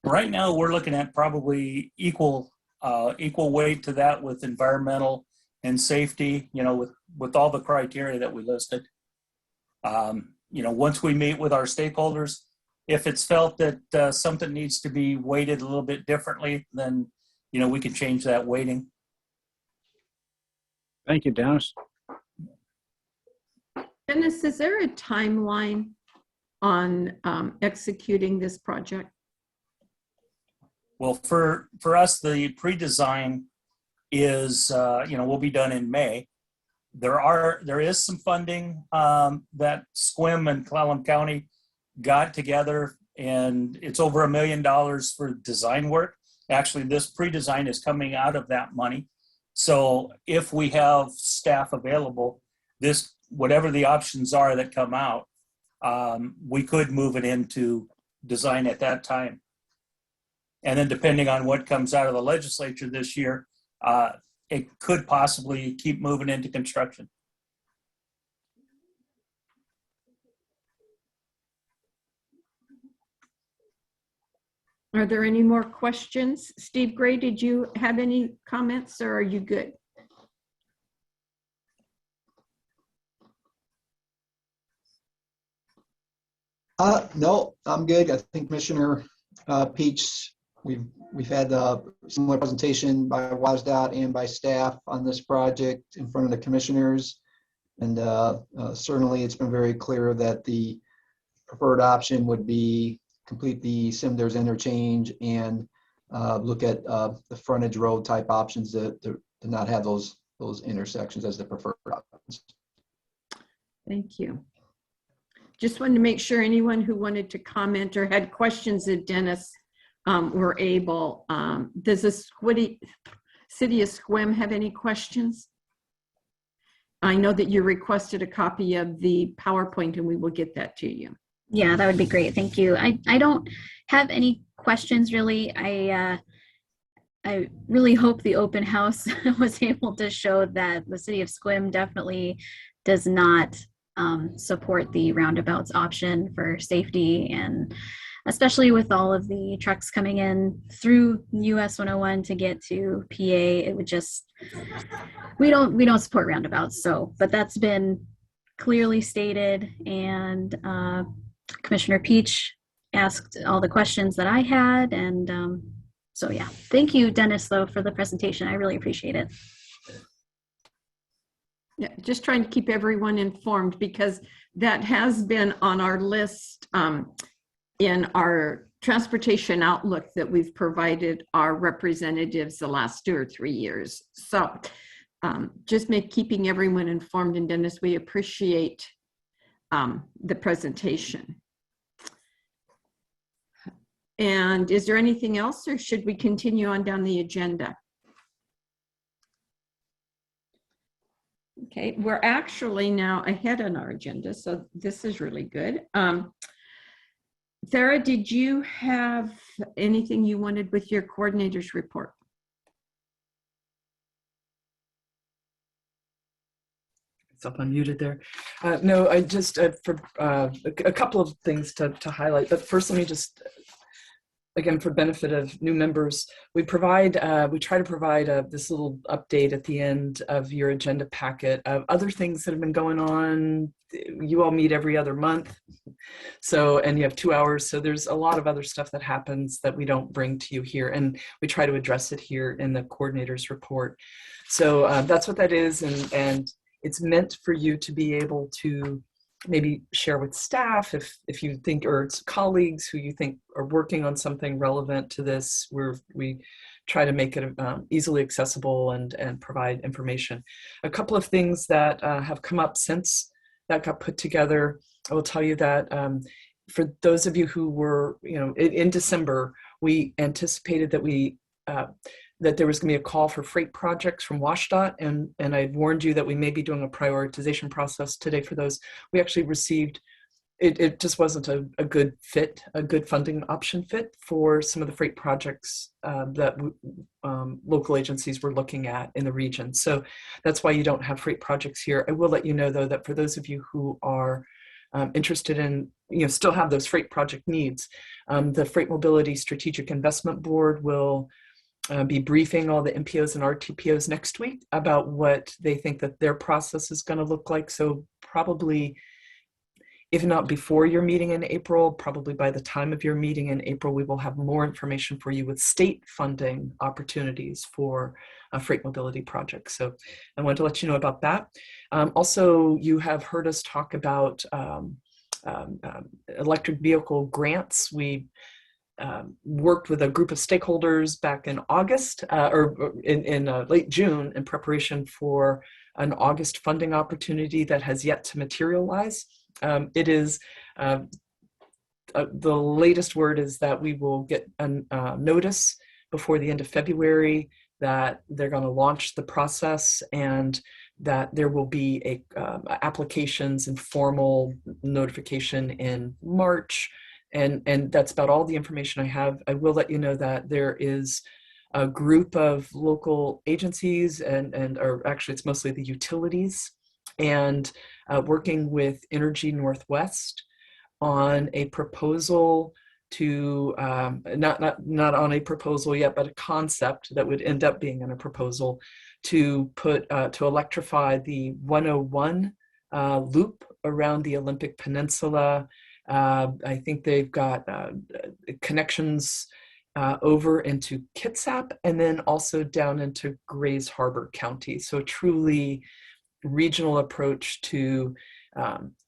Right now, we're looking at probably equal weight to that with environmental and safety, with all the criteria that we listed. Once we meet with our stakeholders, if it's felt that something needs to be weighted a little bit differently, then, we can change that weighting. Thank you, Dennis. Dennis, is there a timeline on executing this project? Well, for us, the pre-design is, will be done in May. There is some funding that SQUIM and Clallam County got together, and it's over $1 million for design work. Actually, this pre-design is coming out of that money. So if we have staff available, whatever the options are that come out, we could move it into design at that time. And then depending on what comes out of the legislature this year, it could possibly keep moving into construction. Are there any more questions? Steve Gray, did you have any comments, or are you good? No, I'm good. I think Commissioner Peach, we've had a similar presentation by WSDOT and by staff on this project in front of the commissioners. And certainly it's been very clear that the preferred option would be complete the Simders interchange and look at the frontage road type options that do not have those intersections as the preferred options. Thank you. Just wanted to make sure anyone who wanted to comment or had questions of Dennis were able. Does the City of Sequim have any questions? I know that you requested a copy of the PowerPoint, and we will get that to you. Yeah, that would be great. Thank you. I don't have any questions really. I really hope the open house was able to show that the City of Sequim definitely does not support the roundabouts option for safety, and especially with all of the trucks coming in through US 101 to get to PA, it would just, we don't support roundabouts. So, but that's been clearly stated, and Commissioner Peach asked all the questions that I had, and so yeah, thank you, Dennis, though, for the presentation. I really appreciate it. Yeah, just trying to keep everyone informed, because that has been on our list in our transportation outlook that we've provided our representatives the last 2 or 3 years. So just keeping everyone informed. And Dennis, we appreciate the presentation. And is there anything else, or should we continue on down the agenda? Okay, we're actually now ahead on our agenda, so this is really good. Sarah, did you have anything you wanted with your coordinator's report? Self unmuted there. No, I just for a couple of things to highlight. But first, let me just, again, for benefit of new members, we try to provide this little update at the end of your agenda packet of other things that have been going on. You all meet every other month, and you have 2 hours. So there's a lot of other stuff that happens that we don't bring to you here, and we try to address it here in the coordinator's report. So that's what that is, and it's meant for you to be able to maybe share with staff if you think, or it's colleagues who you think are working on something relevant to this. We try to make it easily accessible and provide information. A couple of things that have come up since that got put together. I will tell you that for those of you who were, in December, we anticipated that that there was going to be a call for freight projects from WSDOT, and I warned you that we may be doing a prioritization process today for those. We actually received, it just wasn't a good fit, a good funding option fit for some of the freight projects that local agencies were looking at in the region. So that's why you don't have freight projects here. I will let you know, though, that for those of you who are interested in, still have those freight project needs, the Freight Mobility Strategic Investment Board will be briefing all the MPOs and RTPOs next week about what they think that their process is going to look like. So probably, if not before your meeting in April, probably by the time of your meeting in April, we will have more information for you with state funding opportunities for freight mobility projects. So I wanted to let you know about that. Also, you have heard us talk about electric vehicle grants. We worked with a group of stakeholders back in August or in late June in preparation for an August funding opportunity that has yet to materialize. It is the latest word is that we will get a notice before the end of February that they're going to launch the process, and that there will be applications and formal notification in March. And that's about all the information I have. I will let you know that there is a group of local agencies or actually it's mostly the utilities, and working with Energy Northwest on a proposal to not on a proposal yet, but a concept that would end up being in a proposal to put to electrify the 101 loop around the Olympic Peninsula. I think they've got connections over into Kitsap and then also down into Grays Harbor County. So truly regional approach to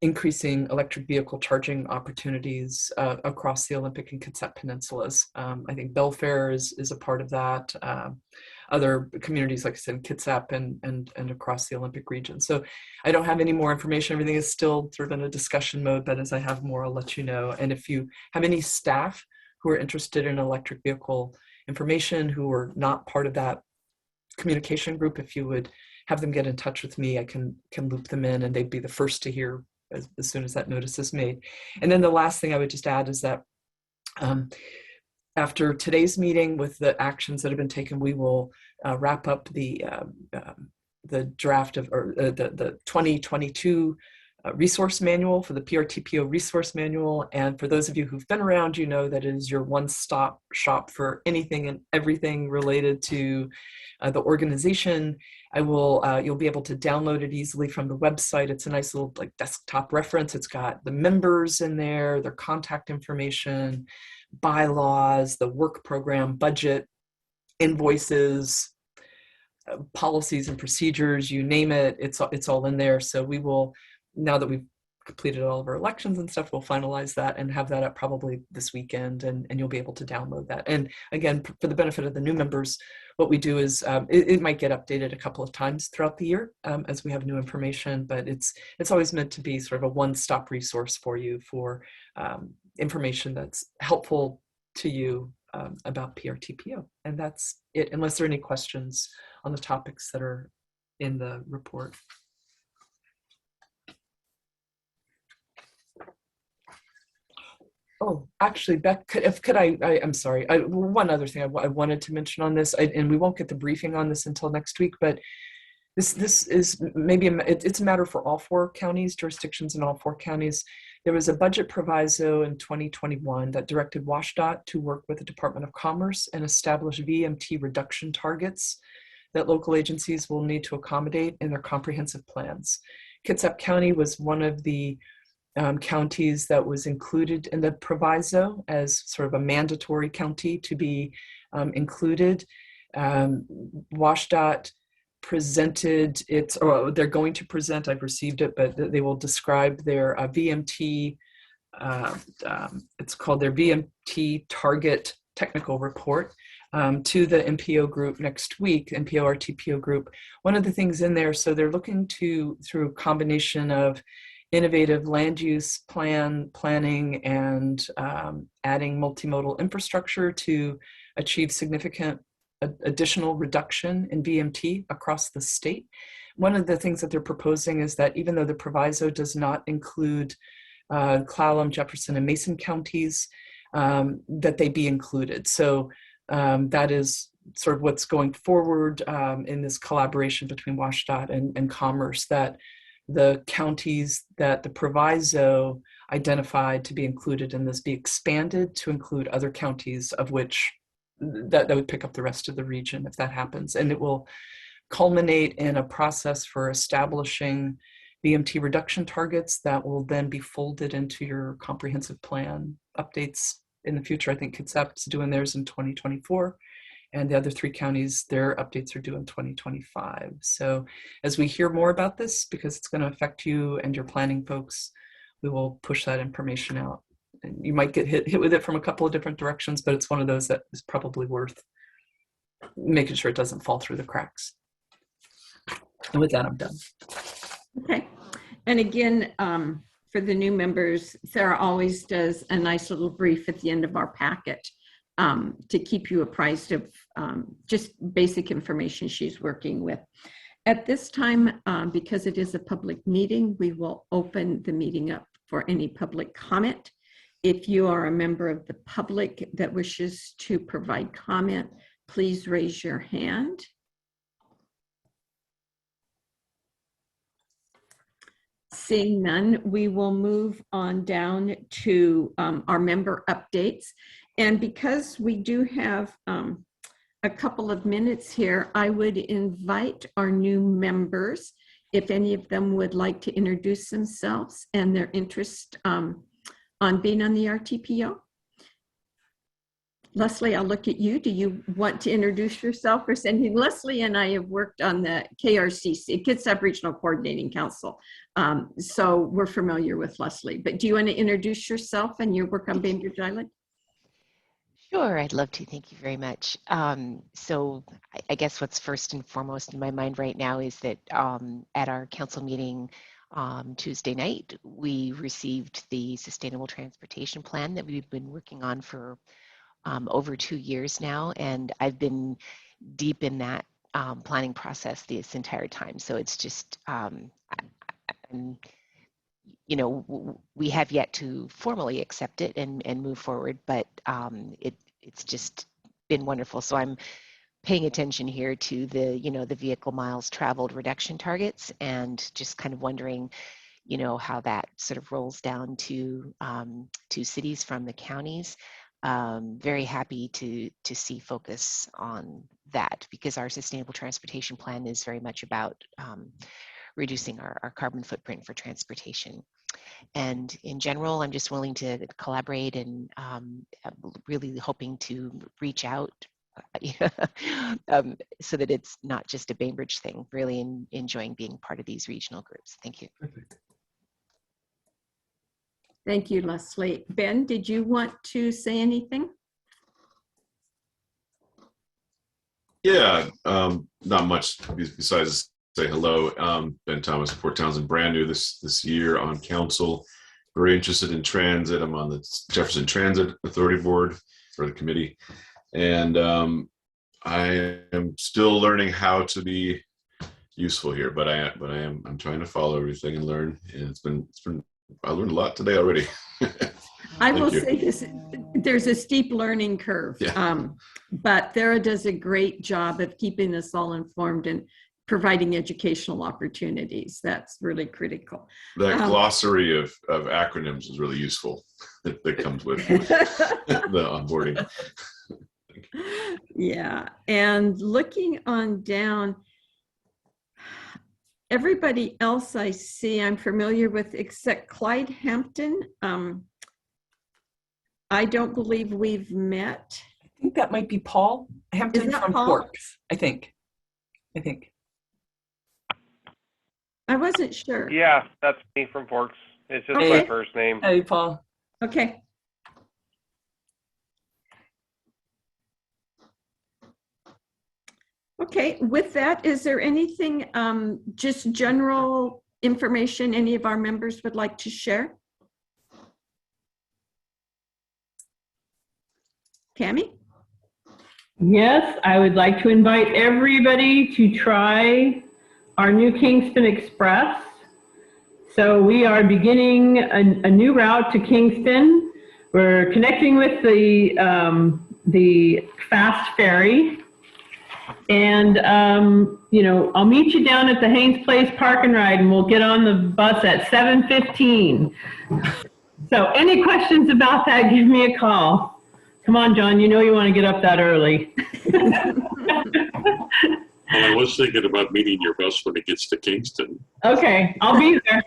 increasing electric vehicle charging opportunities across the Olympic and Kitsap Peninsulas. I think Belfair is a part of that. Other communities, like I said, Kitsap and across the Olympic region. So I don't have any more information. Everything is still sort of in a discussion mode, but as I have more, I'll let you know. And if you have any staff who are interested in electric vehicle information, who are not part of that communication group, if you would have them get in touch with me, I can loop them in, and they'd be the first to hear as soon as that notice is made. And then the last thing I would just add is that after today's meeting, with the actions that have been taken, we will wrap up the draft of the 2022 resource manual for the PRTPO resource manual. And for those of you who've been around, you know that it is your one-stop shop for anything and everything related to the organization. You'll be able to download it easily from the website. It's a nice little desktop reference. It's got the members in there, their contact information, bylaws, the work program, budget, invoices, policies and procedures, you name it, it's all in there. So we will, now that we've completed all of our elections and stuff, we'll finalize that and have that up probably this weekend, and you'll be able to download that. And again, for the benefit of the new members, what we do is it might get updated a couple of times throughout the year as we have new information, but it's always meant to be sort of a one-stop resource for you for information that's helpful to you about PRTPO. And that's it, unless there are any questions on the topics that are in the report. Oh, actually, Beck, I'm sorry. One other thing I wanted to mention on this, and we won't get the briefing on this until next week, but this is maybe it's a matter for all 4 counties, jurisdictions in all 4 counties. There was a budget proviso in 2021 that directed WashDOT to work with the Department of Commerce and establish VMT reduction targets that local agencies will need to accommodate in their comprehensive plans. Kitsap County was one of the counties that was included in the proviso as sort of a mandatory county to be included. WashDOT presented its, or they're going to present, I've received it, but they will describe their VMT, it's called their VMT target technical report to the MPO group next week, MPO RTPO group. One of the things in there, so they're looking to, through a combination of innovative land use planning and adding multimodal infrastructure to achieve significant additional reduction in VMT across the state. One of the things that they're proposing is that even though the proviso does not include Clallam, Jefferson, and Mason counties, that they be included. So that is sort of what's going forward in this collaboration between WashDOT and Commerce, that the counties that the proviso identified to be included in this be expanded to include other counties, of which that would pick up the rest of the region if that happens. And it will culminate in a process for establishing BMT reduction targets that will then be folded into your comprehensive plan updates in the future. I think Kitsap's doing theirs in 2024, and the other 3 counties, their updates are due in 2025. So as we hear more about this, because it's going to affect you and your planning folks, we will push that information out. And you might get hit with it from a couple of different directions, but it's one of those that is probably worth making sure it doesn't fall through the cracks. And with that, I'm done. Okay. And again, for the new members, Sarah always does a nice little brief at the end of our packet to keep you apprised of just basic information she's working with. At this time, because it is a public meeting, we will open the meeting up for any public comment. If you are a member of the public that wishes to provide comment, please raise your hand. Seeing none, we will move on down to our member updates. And because we do have a couple of minutes here, I would invite our new members, if any of them would like to introduce themselves and their interest on being on the RTPO. Leslie, I'll look at you. Do you want to introduce yourself or something? Leslie and I have worked on the KRCC, Kitsap Regional Coordinating Council. So we're familiar with Leslie, but do you want to introduce yourself and your work on Bainbridge Island? Sure, I'd love to. Thank you very much. So I guess what's first and foremost in my mind right now is that at our council meeting Tuesday night, we received the Sustainable Transportation Plan that we've been working on for over 2 years now, and I've been deep in that planning process this entire time. So it's just, you know, we have yet to formally accept it and move forward, but it's just been wonderful. So I'm paying attention here to the, you know, the vehicle miles traveled reduction targets, and just kind of wondering, you know, how that sort of rolls down to cities from the counties. Very happy to see focus on that, because our sustainable transportation plan is very much about reducing our carbon footprint for transportation. And in general, I'm just willing to collaborate, and really hoping to reach out so that it's not just a Bainbridge thing, really enjoying being part of these regional groups. Thank you. Thank you, Leslie. Ben, did you want to say anything? Yeah, not much besides say hello. Ben Thomas, Port Townsend, brand new this year on council. Very interested in transit. I'm on the Jefferson Transit Authority Board for the committee, and I am still learning how to be useful here. But I'm trying to follow everything and learn. And it's been I learned a lot today already. I will say this, there's a steep learning curve, yeah. But Thera does a great job of keeping us all informed and providing educational opportunities. That's really critical. That glossary of acronyms is really useful that comes with the onboarding. Yeah, and looking on down, everybody else I see I'm familiar with except Clyde Hampton. I don't believe we've met. I think that might be Paul Hampton from Paul? Forks, I think. I wasn't sure. Yeah, that's me from Forks. It's just Okay. my first name. Hey, Paul. Okay. Okay, with that, is there anything, just general information any of our members would like to share? Tammy? Yes, I would like to invite everybody to try our new Kingston Express. So we are beginning a new route to Kingston. We're connecting with the fast ferry. And, you know, I'll meet you down at the Haynes Place Park and Ride, and we'll get on the bus at 7:15. So any questions about that, give me a call. Come on, John, you know you want to get up that early. Well, I was thinking about meeting your bus when it gets to Kingston. Okay, I'll be there.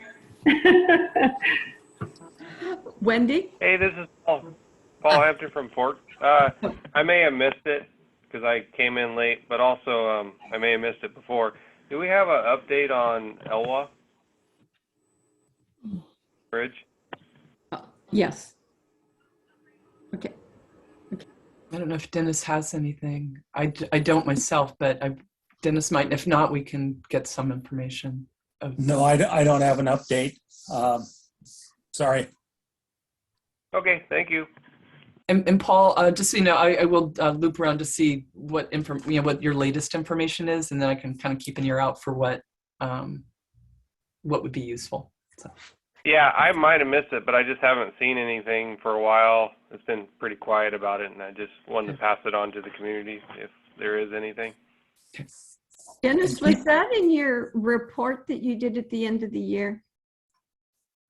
Wendy? Hey, this is Paul Hampton from Forks. I may have missed it because I came in late, but also I may have missed it before. Do we have an update on Elwha Bridge? Yes. Okay. I don't know if Dennis has anything. I don't myself, but Dennis might. If not, we can get some information. No, I don't have an update. Sorry. Okay, thank you. And Paul, just so you know, I will loop around to see what what your latest information is, and then I can kind of keep an ear out for what would be useful. So. Yeah, I might have missed it, but I just haven't seen anything for a while. It's been pretty quiet about it, and I just wanted to pass it on to the community if there is anything. Dennis, was that in your report that you did at the end of the year?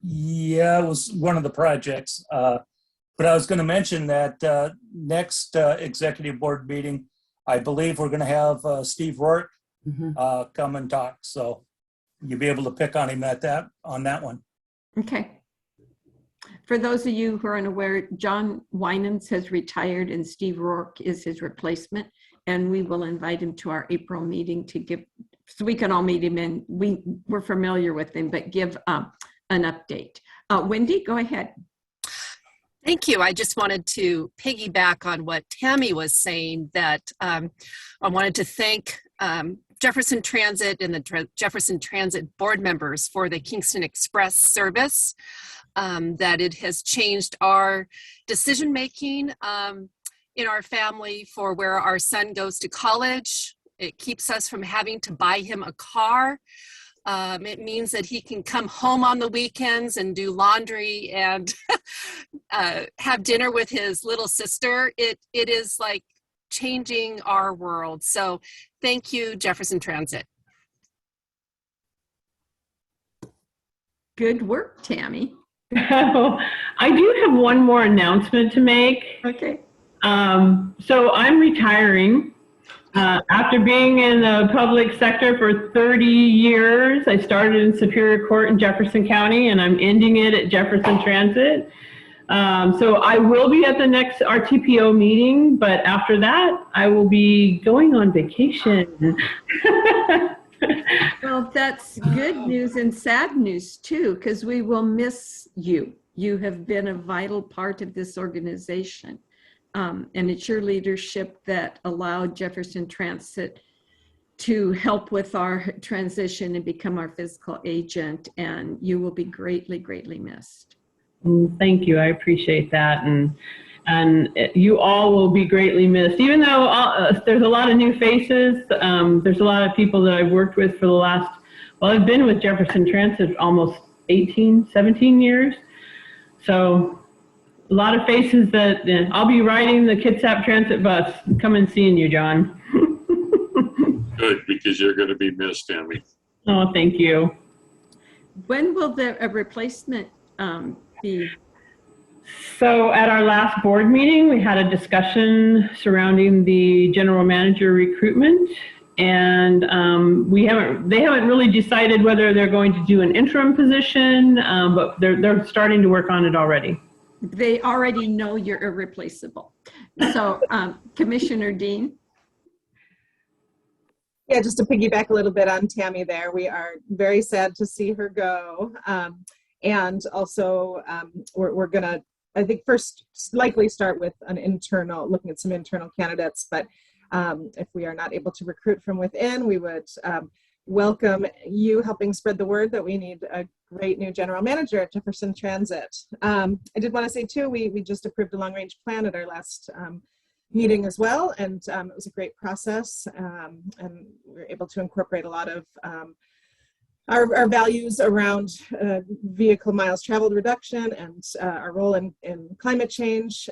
Yeah, it was one of the projects. But I was going to mention that next executive board meeting, I believe we're going to have Steve Rourke come and talk. So you'll be able to pick on him on that one. Okay. For those of you who are unaware, John Winans has retired and Steve Rourke is his replacement. And we will invite him to our April meeting so we can all meet him and we're familiar with him, but give an update. Wendy, go ahead. Thank you. I just wanted to piggyback on what Tammy was saying, that I wanted to thank Jefferson Transit and the Jefferson Transit board members for the Kingston Express service, that it has changed our decision-making in our family for where our son goes to college. It keeps us from having to buy him a car. It means that he can come home on the weekends and do laundry and have dinner with his little sister. It is like changing our world. So thank you, Jefferson Transit. Good work, Tammy. I do have one more announcement to make. Okay. So I'm retiring. After being in the public sector for 30 years, I started in Superior Court in Jefferson County, and I'm ending it at Jefferson Transit. So I will be at the next RTPO meeting, but after that, I will be going on vacation. Well, that's good news and sad news too, because we will miss you. You have been a vital part of this organization. And it's your leadership that allowed Jefferson Transit to help with our transition and become our physical agent. And you will be greatly, greatly missed. Thank you. I appreciate that. And you all will be greatly missed. Even though there's a lot of new faces, there's a lot of people that I've worked with for the last, well, I've been with Jefferson Transit almost 17 years. So a lot of faces that I'll be riding the Kitsap Transit bus. Come and seeing you, John. Good, because you're going to be missed, Tammy. Oh, thank you. When will the replacement be? So at our last board meeting, we had a discussion surrounding the general manager recruitment, and they haven't really decided whether they're going to do an interim position, but they're starting to work on it already. They already know you're irreplaceable. So Commissioner Dean. Yeah, just to piggyback a little bit on Tammy there, we are very sad to see her go. And also we're gonna, I think, first likely start with looking at some internal candidates, but if we are not able to recruit from within, we would welcome you helping spread the word that we need a great new general manager at Jefferson Transit. I did want to say too, we just approved a long range plan at our last meeting as well, and it was a great process, and we were able to incorporate a lot of our values around vehicle miles traveled reduction and our role in climate change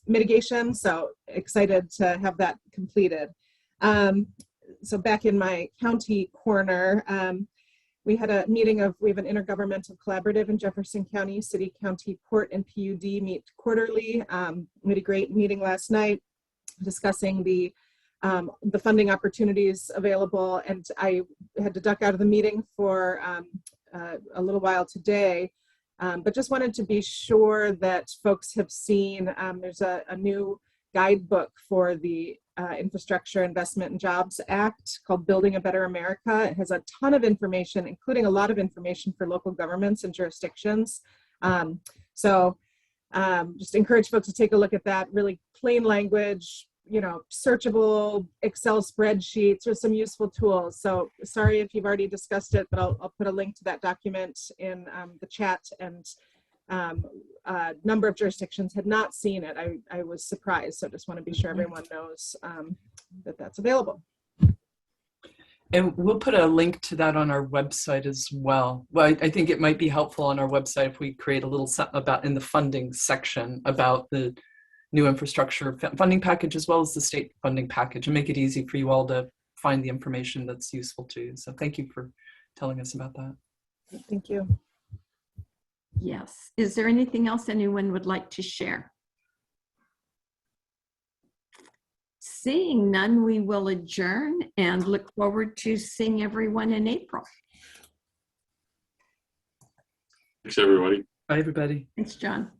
mitigation. So excited to have that completed. So back in my county corner, we had a meeting we have an intergovernmental collaborative in Jefferson County. City, county, port, and PUD meet quarterly. We had a great meeting last night discussing the funding opportunities available, and I had to duck out of the meeting for a little while today, but just wanted to be sure that folks have seen, there's a new guidebook for the Infrastructure Investment and Jobs Act called Building a Better America. It has a ton of information, including a lot of information for local governments and jurisdictions. Just encourage folks to take a look at that. Really plain language, searchable Excel spreadsheets or some useful tools. So sorry if you've already discussed it, but I'll put a link to that document in the chat. And a number of jurisdictions had not seen it. I was surprised. So just want to be sure everyone knows that that's available. And we'll put a link to that on our website as well. Well, I think it might be helpful on our website if we create a little about in the funding section about the new infrastructure funding package as well as the state funding package, and make it easy for you all to find the information that's useful to you. So thank you for telling us about that. Thank you. Yes. Is there anything else anyone would like to share? Seeing none, we will adjourn and look forward to seeing everyone in April. Thanks, everybody. Bye, everybody. Thanks, John.